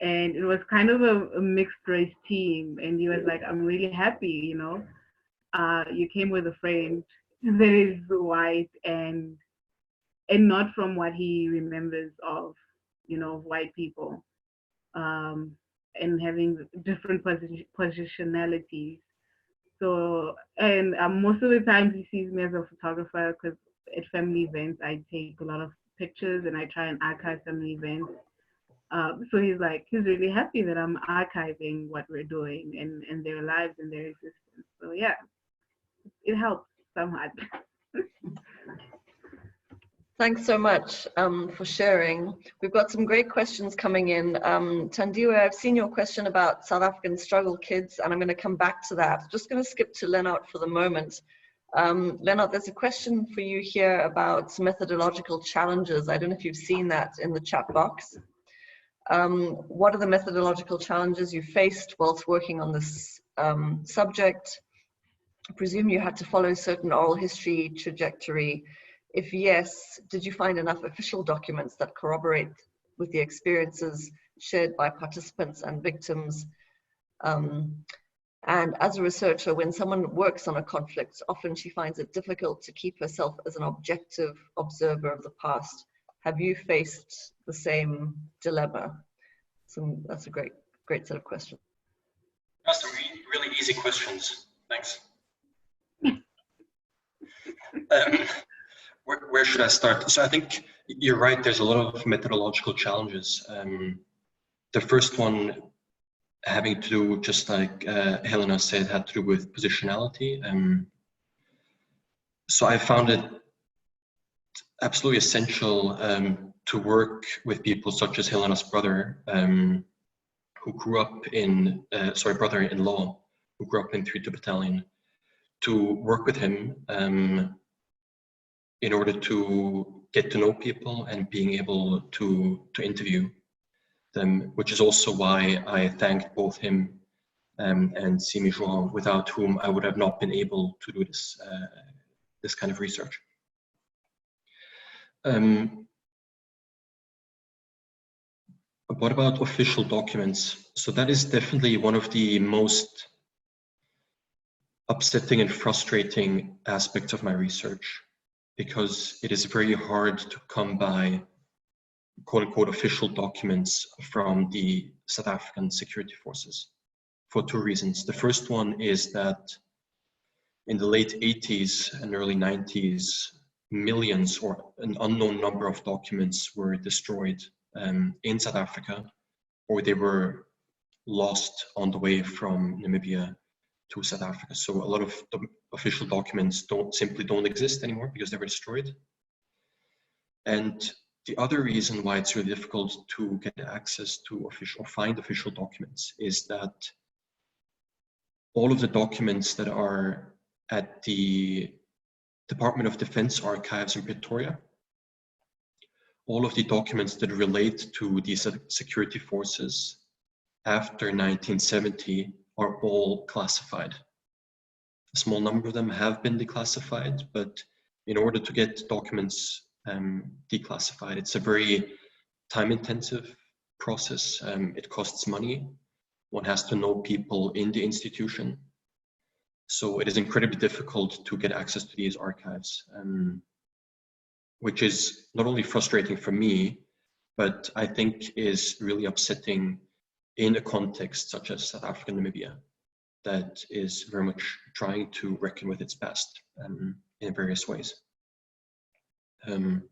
and it was kind of a mixed race team. And he was like, I'm really happy, you know, you came with a friend that is white and not from what he remembers of, you know, white people, and having different positionalities. So, and most of the times he sees me as a photographer, because at family events I take a lot of pictures and I try and archive family events. So he's really happy that I'm archiving what we're doing and their lives and their existence. So yeah, it helps somewhat. Thanks so much for sharing. We've got some great questions coming in. Tandiwe, I've seen your question about South African struggle kids, and I'm going to come back to that. Just going to skip to Lennart for the moment. Lennart, there's a question for you here about methodological challenges. I don't know if you've seen that in the chat box. What are the methodological challenges you faced whilst working on this subject? I presume you had to follow certain oral history trajectory. If yes, did you find enough official documents that corroborate with the experiences shared by participants and victims? And as a researcher, when someone works on a conflict, often she finds it difficult to keep herself as an objective observer of the past. Have you faced the same dilemma? That's a great set of questions. That's some really easy questions. Thanks. Where should I start? So I think you're right, there's a lot of methodological challenges. The first one having to do, just like Helena said, had to do with positionality. So I found it absolutely essential to work with people such as Helena's brother, who grew up in, brother-in-law, who grew up in Buffalo Battalion, to work with him in order to get to know people and being able to interview them, which is also why I thanked both him and Simi João, without whom I would have not been able to do this kind of research. What about official documents? So that is definitely one of the most upsetting and frustrating aspects of my research, because it is very hard to come by quote-unquote official documents from the South African security forces for two reasons. The first one is that in the late 80s and early 90s, millions or an unknown number of documents were destroyed in South Africa, or they were lost on the way from Namibia to South Africa. So a lot of the official documents simply don't exist anymore because they were destroyed. And the other reason why it's really difficult to get access to find official documents is that all of the documents that are at the Department of Defense archives in Pretoria, all of the documents that relate to these security forces after 1970 are all classified. A small number of them have been declassified, but in order to get documents declassified, it's a very time-intensive process. It costs money. One has to know people in the institution. So it is incredibly difficult to get access to these archives, which is not only frustrating for me, but I think is really upsetting in a context such as South Africa and Namibia, that is very much trying to reckon with its past in various ways. Have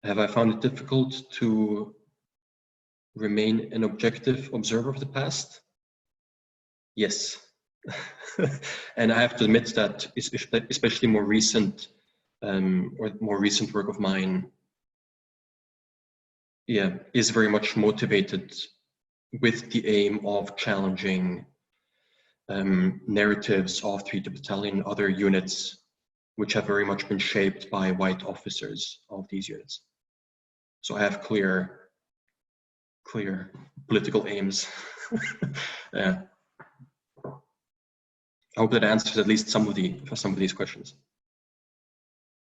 I found it difficult to remain an objective observer of the past? Yes, And I have to admit that especially more recent work of mine, yeah, is very much motivated with the aim of challenging narratives of 3D Battalion, other units, which have very much been shaped by white officers of these units. So I have clear political aims. Yeah. I hope that answers at least some of these questions.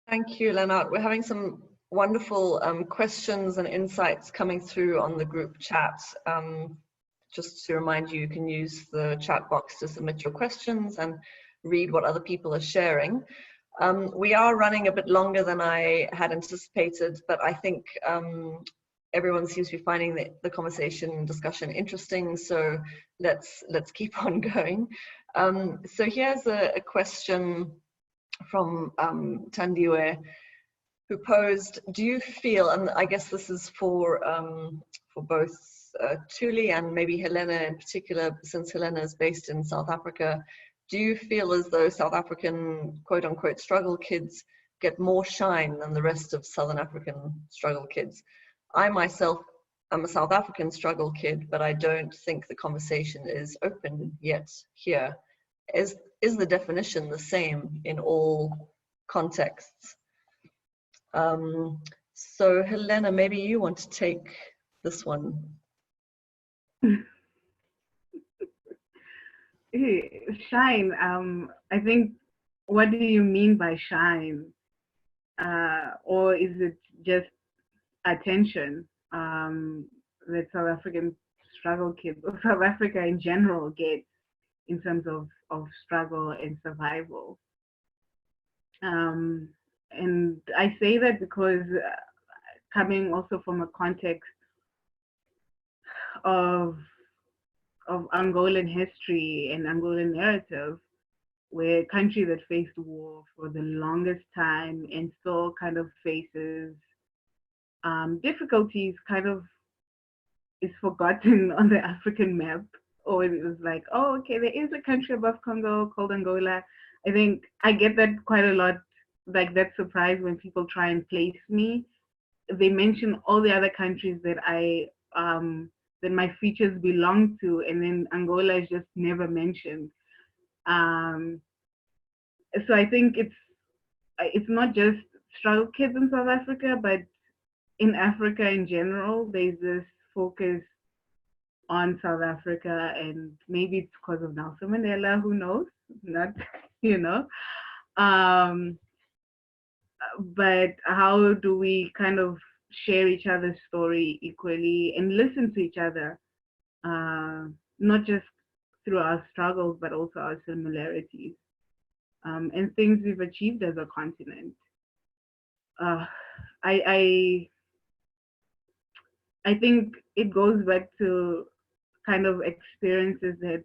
Thank you, Lennart. We're having some wonderful questions and insights coming through on the group chat. Just to remind you, you can use the chat box to submit your questions and read what other people are sharing. We are running a bit longer than I had anticipated, but I think everyone seems to be finding the conversation and discussion interesting, so let's keep on going. So here's a question from Tandiwe, who posed, do you feel, and I guess this is for both Tuli and maybe Helena in particular, since Helena is based in South Africa, do you feel as though South African quote-unquote struggle kids get more shine than the rest of Southern African struggle kids? I myself am a South African struggle kid, but I don't think the conversation is open yet here. Is the definition the same in all contexts? So Helena, maybe you want to take this one. Shine, I think, what do you mean by shine? Or is it just attention that South African struggle kids, or South Africa in general, get in terms of struggle and survival? And I say that because coming also from a context of Angolan history and Angolan narrative, where a country that faced war for the longest time and still kind of faces difficulties, kind of is forgotten on the African map, or it was like, oh, okay, there is a country above Congo called Angola. I think I get that quite a lot, like that surprise when people try and place me. They mention all the other countries that that my features belong to, and then Angola is just never mentioned. So I think it's not just struggle kids in South Africa, but in Africa in general, there's this focus on South Africa, and maybe it's because of Nelson Mandela, who knows, not, you know. But how do we kind of share each other's story equally and listen to each other, not just through our struggles, but also our similarities, and things we've achieved as a continent. I think it goes back to kind of experiences that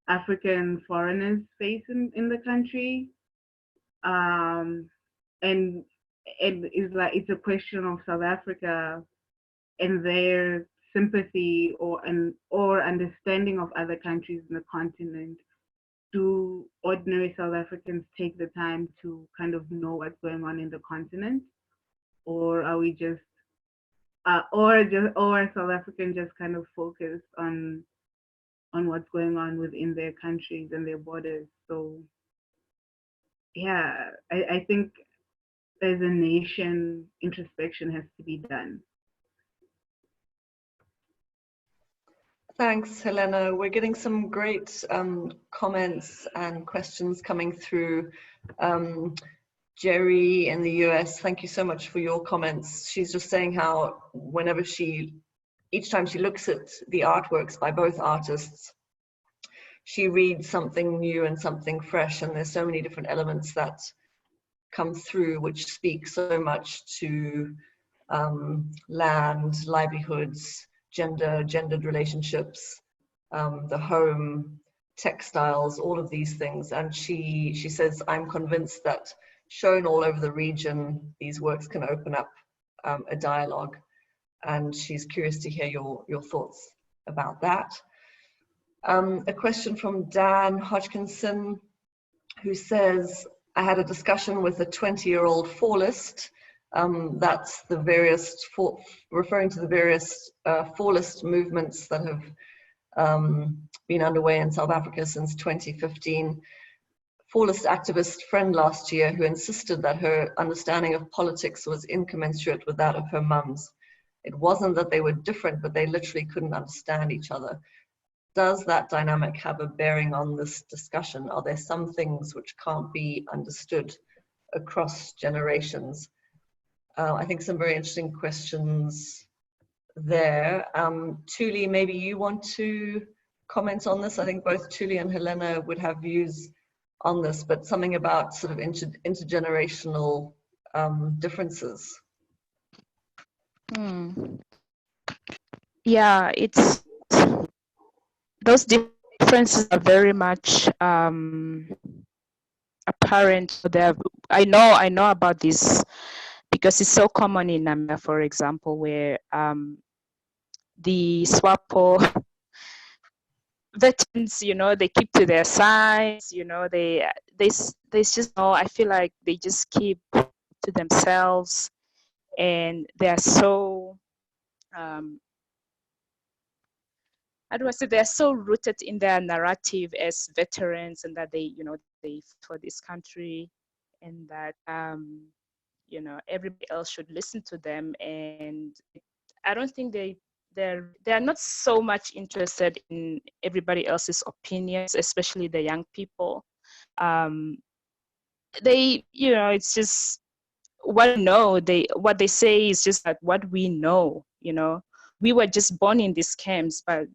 African foreigners face in the country. And it's a question of South Africa and their sympathy or understanding of other countries in the continent. Do ordinary South Africans take the time to kind of know what's going on in the continent, or are we just or South Africans just kind of focused on what's going on within their countries and their borders? So yeah, I think as a nation, introspection has to be done. Thanks, Helena. We're getting some great comments and questions coming through. Jerry in the US, thank you so much for your comments. She's just saying how whenever each time she looks at the artworks by both artists, she reads something new and something fresh, and there's so many different elements that come through which speak so much to land, livelihoods, gendered relationships, the home, textiles, all of these things. And she says, I'm convinced that shown all over the region, these works can open up a dialogue. And she's curious to hear your thoughts about that. A question from Dan Hodgkinson, who says, I had a discussion with a 20-year-old fallist. That's the various, referring to the various fallist movements that have been underway in South Africa since 2015. Fallist activist friend last year who insisted that her understanding of politics was incommensurate with that of her mum's. It wasn't that they were different, but they literally couldn't understand each other. Does that dynamic have a bearing on this discussion? Are there some things which can't be understood across generations? I think some very interesting questions there. Tuli, maybe you want to comment on this? I think both Tuli and Helena would have views on this, but something about sort of intergenerational differences. Yeah, it's those differences are very much apparent. I know about this because it's so common in Namibia, for example, where the SWAPO veterans, they keep to their sides, they just I feel like they just keep to themselves, and they are so how do I say, they're so rooted in their narrative as veterans, and that they fought for this country, and that everybody else should listen to them. And I don't think they're not so much interested in everybody else's opinions, especially the young people. It's just what they say is just that what we know. We were just born in these camps, but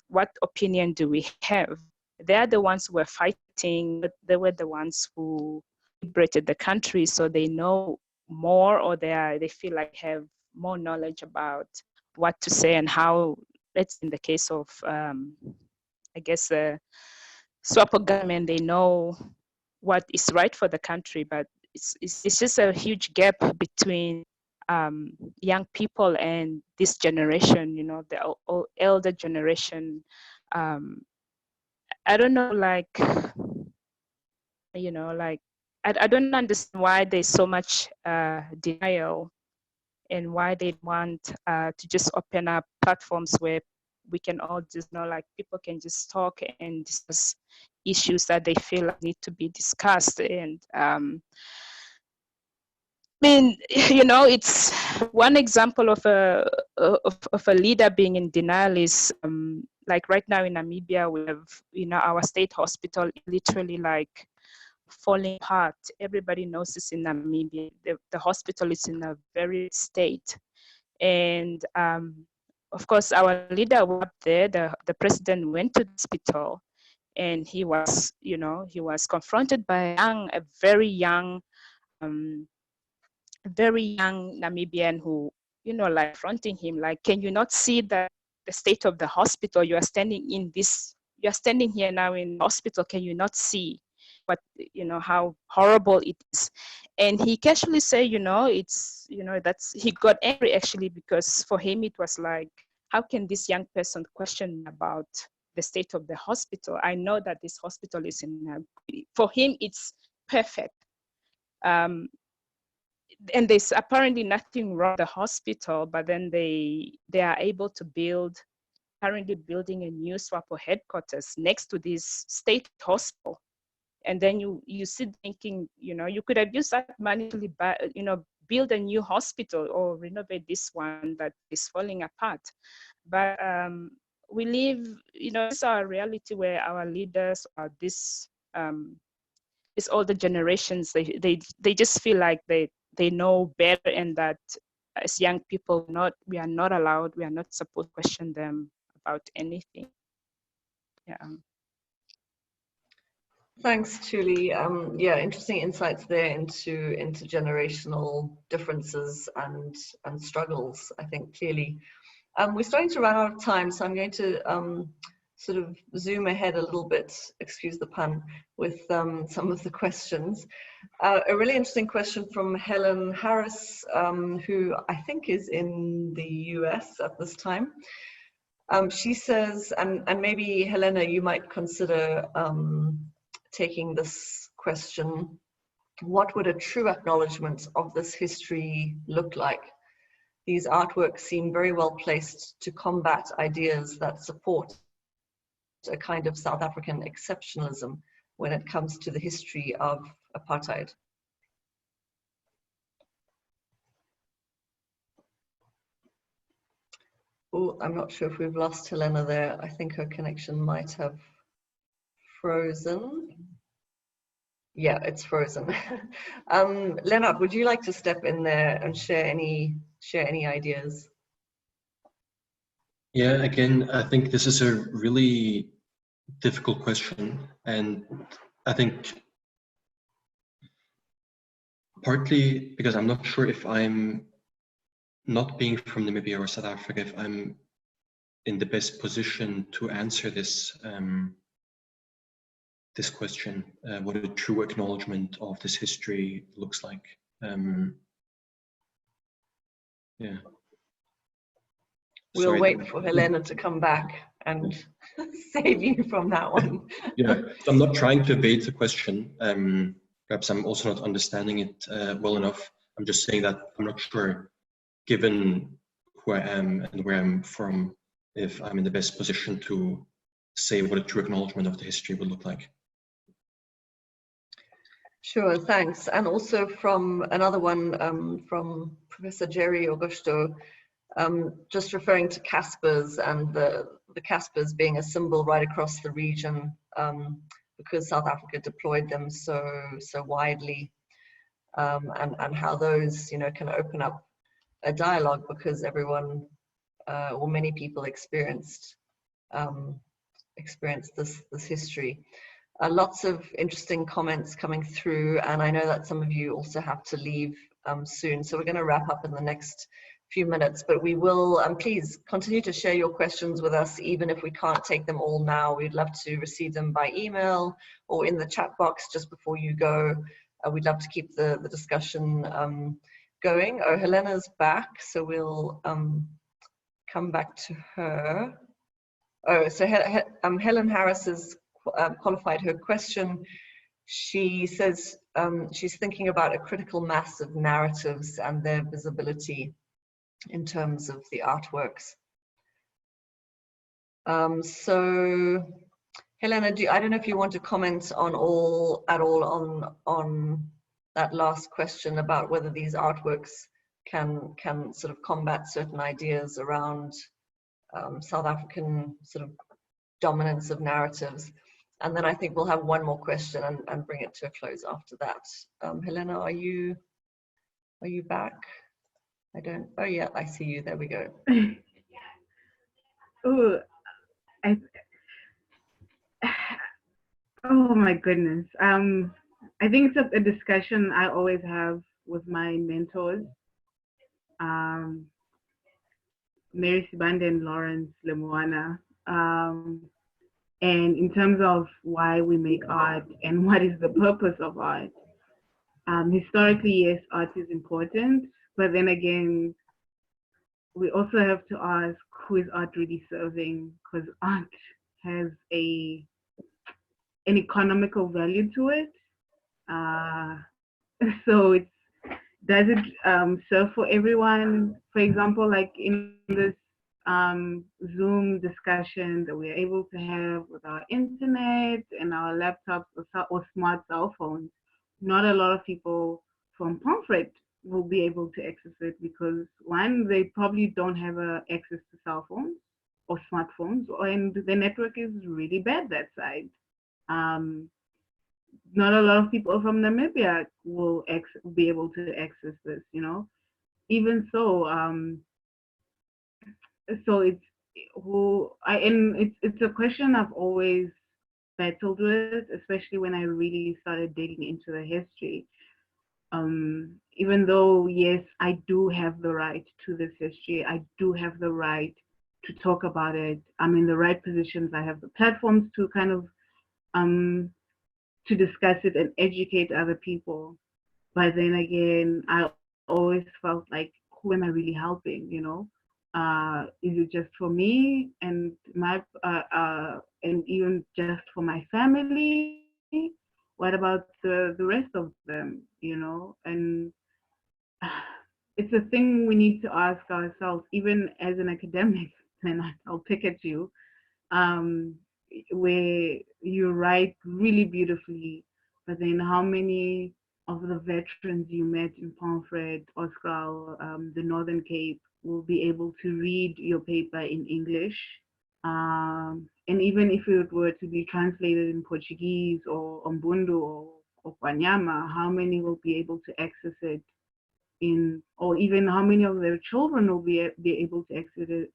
what opinion do we have? They're the ones who were fighting, but they were the ones who liberated the country, so they know more, or they feel like have more knowledge about what to say and how. Let's in the case of I guess the SWAPO government, they know what is right for the country, but it's just a huge gap between young people and this generation, the elder generation. I don't know, like, I don't understand why there's so much denial, and why they want to just open up platforms where we can all just people can just talk and discuss issues that they feel need to be discussed. And it's one example of a leader being in denial is like right now in Namibia, we have our state hospital literally falling apart. Everybody knows this in Namibia. The hospital is in a very state, and of course our leader was up there. The president went to the hospital, and he was confronted by a very young Namibian who, fronting him, can you not see the state of the hospital? You are standing here now in the hospital. Can you not see how horrible it is? And he casually said, he got angry actually, because for him it was like, how can this young person question about the state of the hospital? I know that this hospital is for him it's perfect. And there's apparently nothing wrong with the hospital, but then they are able to currently building a new SWAPO headquarters next to this state hospital. And then you sit thinking, you could have used that money to build a new hospital or renovate this one that is falling apart. But we live, it's our reality where our leaders are these older generations. They just feel like they know better, and that as young people, we are not allowed, we are not supposed to question them about anything. Yeah. Thanks, Tuli. Yeah, interesting insights there into intergenerational differences and struggles, I think, clearly. We're starting to run out of time, so I'm going to sort of zoom ahead a little bit, excuse the pun, with some of the questions. A really interesting question from Helen Harris, who I think is in the US at this time. She says, and maybe Helena, you might consider taking this question. What would a true acknowledgement of this history look like? These artworks seem very well placed to combat ideas that support a kind of South African exceptionalism when it comes to the history of apartheid. Oh, I'm not sure if we've lost Helena there. I think her connection might have frozen. Yeah, it's frozen. Lennart, would you like to step in there and share any ideas? Yeah, again, I think this is a really difficult question, and I think partly because I'm not sure if I'm, not being from Namibia or South Africa, if I'm in the best position to answer this this question, what a true acknowledgement of this history looks like. Yeah. We'll wait for Helena to come back and save you from that one. Yeah, so I'm not trying to evade the question. Perhaps I'm also not understanding it well enough. I'm just saying that I'm not sure, given who I am and where I'm from, if I'm in the best position to say what a true acknowledgement of the history would look like. Sure, thanks. And also from another one from Professor Jerry Augusto, just referring to Caspers and the Caspers being a symbol right across the region because South Africa deployed them so widely, and how those, you know, can open up a dialogue because everyone or many people experienced this history. Lots of interesting comments coming through, and I know that some of you also have to leave soon, so we're going to wrap up in the next few minutes, but we will, please continue to share your questions with us, even if we can't take them all now. We'd love to receive them by email or in the chat box just before you go. We'd love to keep the discussion going. Oh, Helena's back, so we'll come back to her. Oh, so Helen Harris has qualified her question. She says she's thinking about a critical mass of narratives and their visibility in terms of the artworks. So Helena, I don't know if you want to comment on at all on that last question about whether these artworks can sort of combat certain ideas around South African sort of dominance of narratives. And then I think we'll have one more question and bring it to a close after that. Helena, are you back? Oh yeah, I see you, there we go. Oh, oh my goodness. I think it's a discussion I always have with my mentors, Mary Sibande and Lawrence Lemoana. And in terms of why we make art and what is the purpose of art. Historically, yes, art is important, but then again, we also have to ask, who is art really serving? Because art has an economical value to it. So does it serve for everyone? For example, like in this Zoom discussion that we're able to have with our internet and our laptops or smart cell phones, not a lot of people from Pomfret will be able to access it because one, they probably don't have access to cell phones or smartphones, and the network is really bad that side. Not a lot of people from Namibia will be able to access this, you know. Even so, so it's a question I've always battled with, especially when I really started digging into the history. Even though, yes, I do have the right to this history, I do have the right to talk about it. I'm in the right positions. I have the platforms to kind of to discuss it and educate other people. But then again, I always felt like, who am I really helping, you know? Is it just for me and my and even just for my family? What about the rest of them? You know, and it's a thing we need to ask ourselves, even as an academic. And I'll pick at you, where you write really beautifully, but then how many of the veterans you met in Pomfret, Oskral, the Northern Cape, will be able to read your paper in English? And even if it were to be translated in Portuguese or Umbundu or Kwanyama, how many will be able to access it in, or even how many of their children will be able to access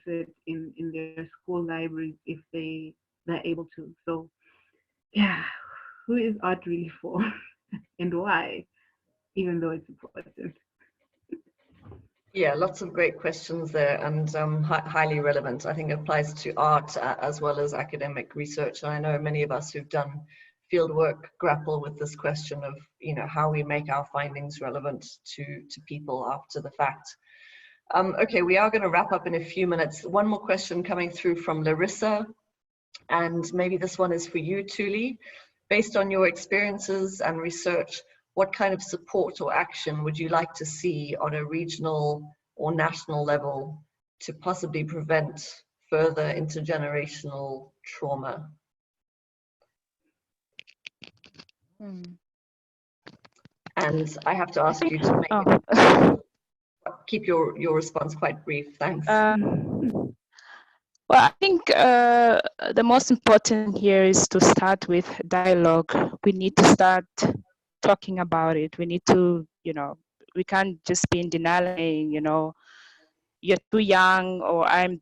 it in their school libraries if they're able to. So yeah, who is art really for and why, even though it's important? Yeah, lots of great questions there, and highly relevant. I think it applies to art as well as academic research. And I know many of us who've done field work grapple with this question of, you know, how we make our findings relevant to people after the fact. Okay, we are going to wrap up in a few minutes. One more question coming through from Larissa, and maybe this one is for you, Tuli. Based on your experiences and research, what kind of support or action would you like to see on a regional or national level to possibly prevent further intergenerational trauma? And I have to ask you to keep your response quite brief. Thanks. Well, I think the most important here is to start with dialogue. We need to start talking about it. We need to, you know, we can't just be in denial saying, you know, you're too young, or I'm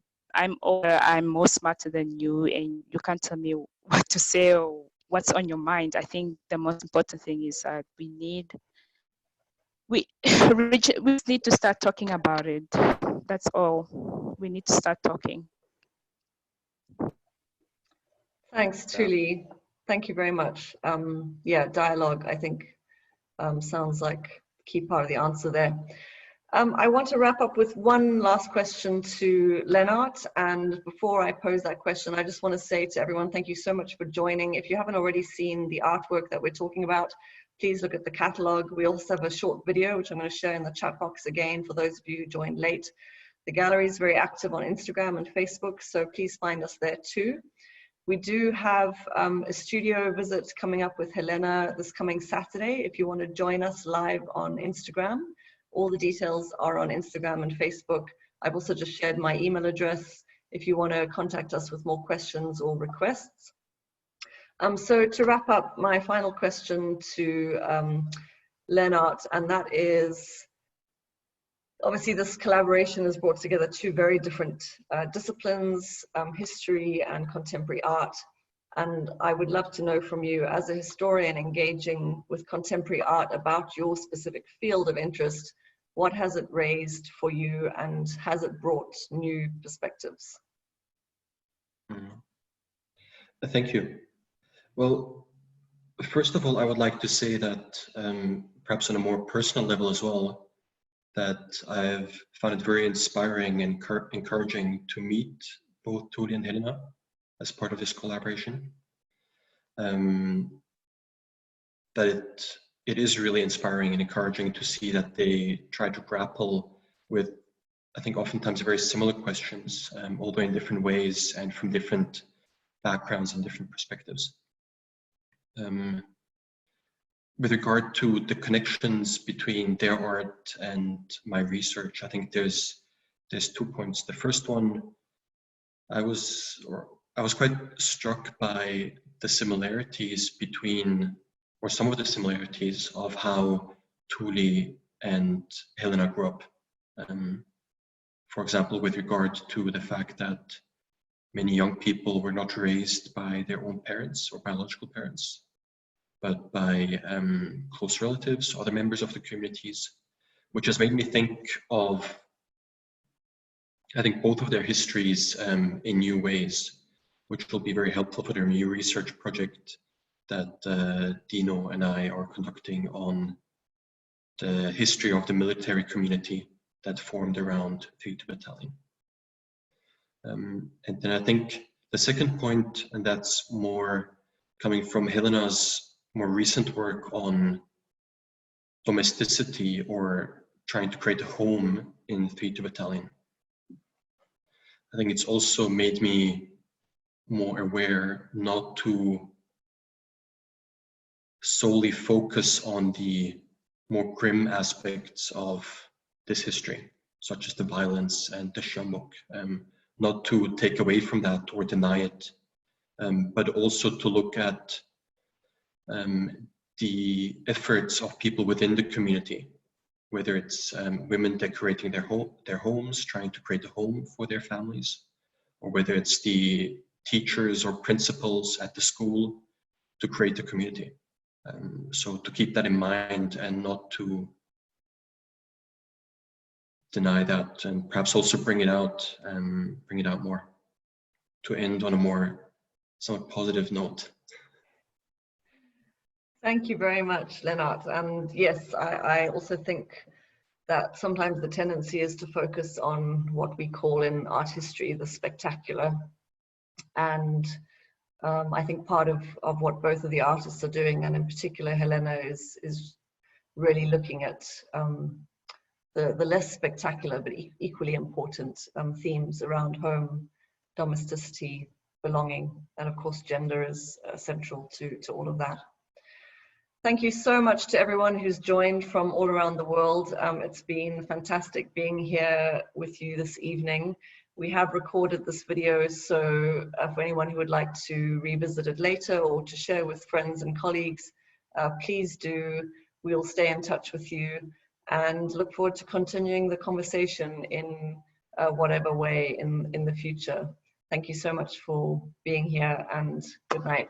older, I'm more smarter than you, and you can't tell me what to say or what's on your mind. I think the most important thing is that we need to start talking about it. That's all. We need to start talking. Thanks, Tuli. Thank you very much. Yeah, dialogue, I think, sounds like a key part of the answer there. I want to wrap up with one last question to Lennart. And before I pose that question, I just want to say to everyone, thank you so much for joining. If you haven't already seen the artwork that we're talking about, please look at the catalog. We also have a short video, which I'm going to share in the chat box again for those of you who joined late. The gallery is very active on Instagram and Facebook, so please find us there too. We do have a studio visit coming up with Helena this coming Saturday. If you want to join us live on Instagram, all the details are on Instagram and Facebook. I've also just shared my email address if you want to contact us with more questions or requests. So to wrap up, my final question to Lennart, and that is, obviously this collaboration has brought together two very different disciplines, history and contemporary art. And I would love to know from you, as a historian engaging with contemporary art about your specific field of interest, what has it raised for you, and has it brought new perspectives? Thank you. Well, first of all, I would like to say that perhaps on a more personal level as well, that I've found it very inspiring and encouraging to meet both Tuli and Helena as part of this collaboration. That it is really inspiring and encouraging to see that they try to grapple with, I think, oftentimes very similar questions, although in different ways and from different backgrounds and different perspectives. With regard to the connections between their art and my research, I think there's 2 points. The first one, I was quite struck by the similarities between, or some of the similarities of how Tuli and Helena grew up. For example, with regard to the fact that many young people were not raised by their own parents or biological parents, but by close relatives, other members of the communities, which has made me think of, I think, both of their histories in new ways, which will be very helpful for their new research project that Dino and I are conducting on the history of the military community that formed around 3 Battalion. And then I think the second point, and that's more coming from Helena's more recent work on domesticity or trying to create a home in 3 Battalion. I think it's also made me more aware not to solely focus on the more grim aspects of this history, such as the violence and the Sjambok, not to take away from that or deny it, but also to look at the efforts of people within the community, whether it's women decorating their homes, trying to create a home for their families, or whether it's the teachers or principals at the school to create a community. So to keep that in mind and not to deny that, and perhaps also bring it out more, to end on a more somewhat positive note. Thank you very much, Lennart. And yes, I also think that sometimes the tendency is to focus on what we call in art history the spectacular. And I think part of what both of the artists are doing, and in particular Helena, is really looking at the less spectacular but equally important themes around home, domesticity, belonging, and of course gender is central to all of that. Thank you so much to everyone who's joined from all around the world. It's been fantastic being here with you this evening. We have recorded this video, so for anyone who would like to revisit it later or to share with friends and colleagues, please do. We'll stay in touch with you and look forward to continuing the conversation in whatever way in the future. Thank you so much for being here, and good night.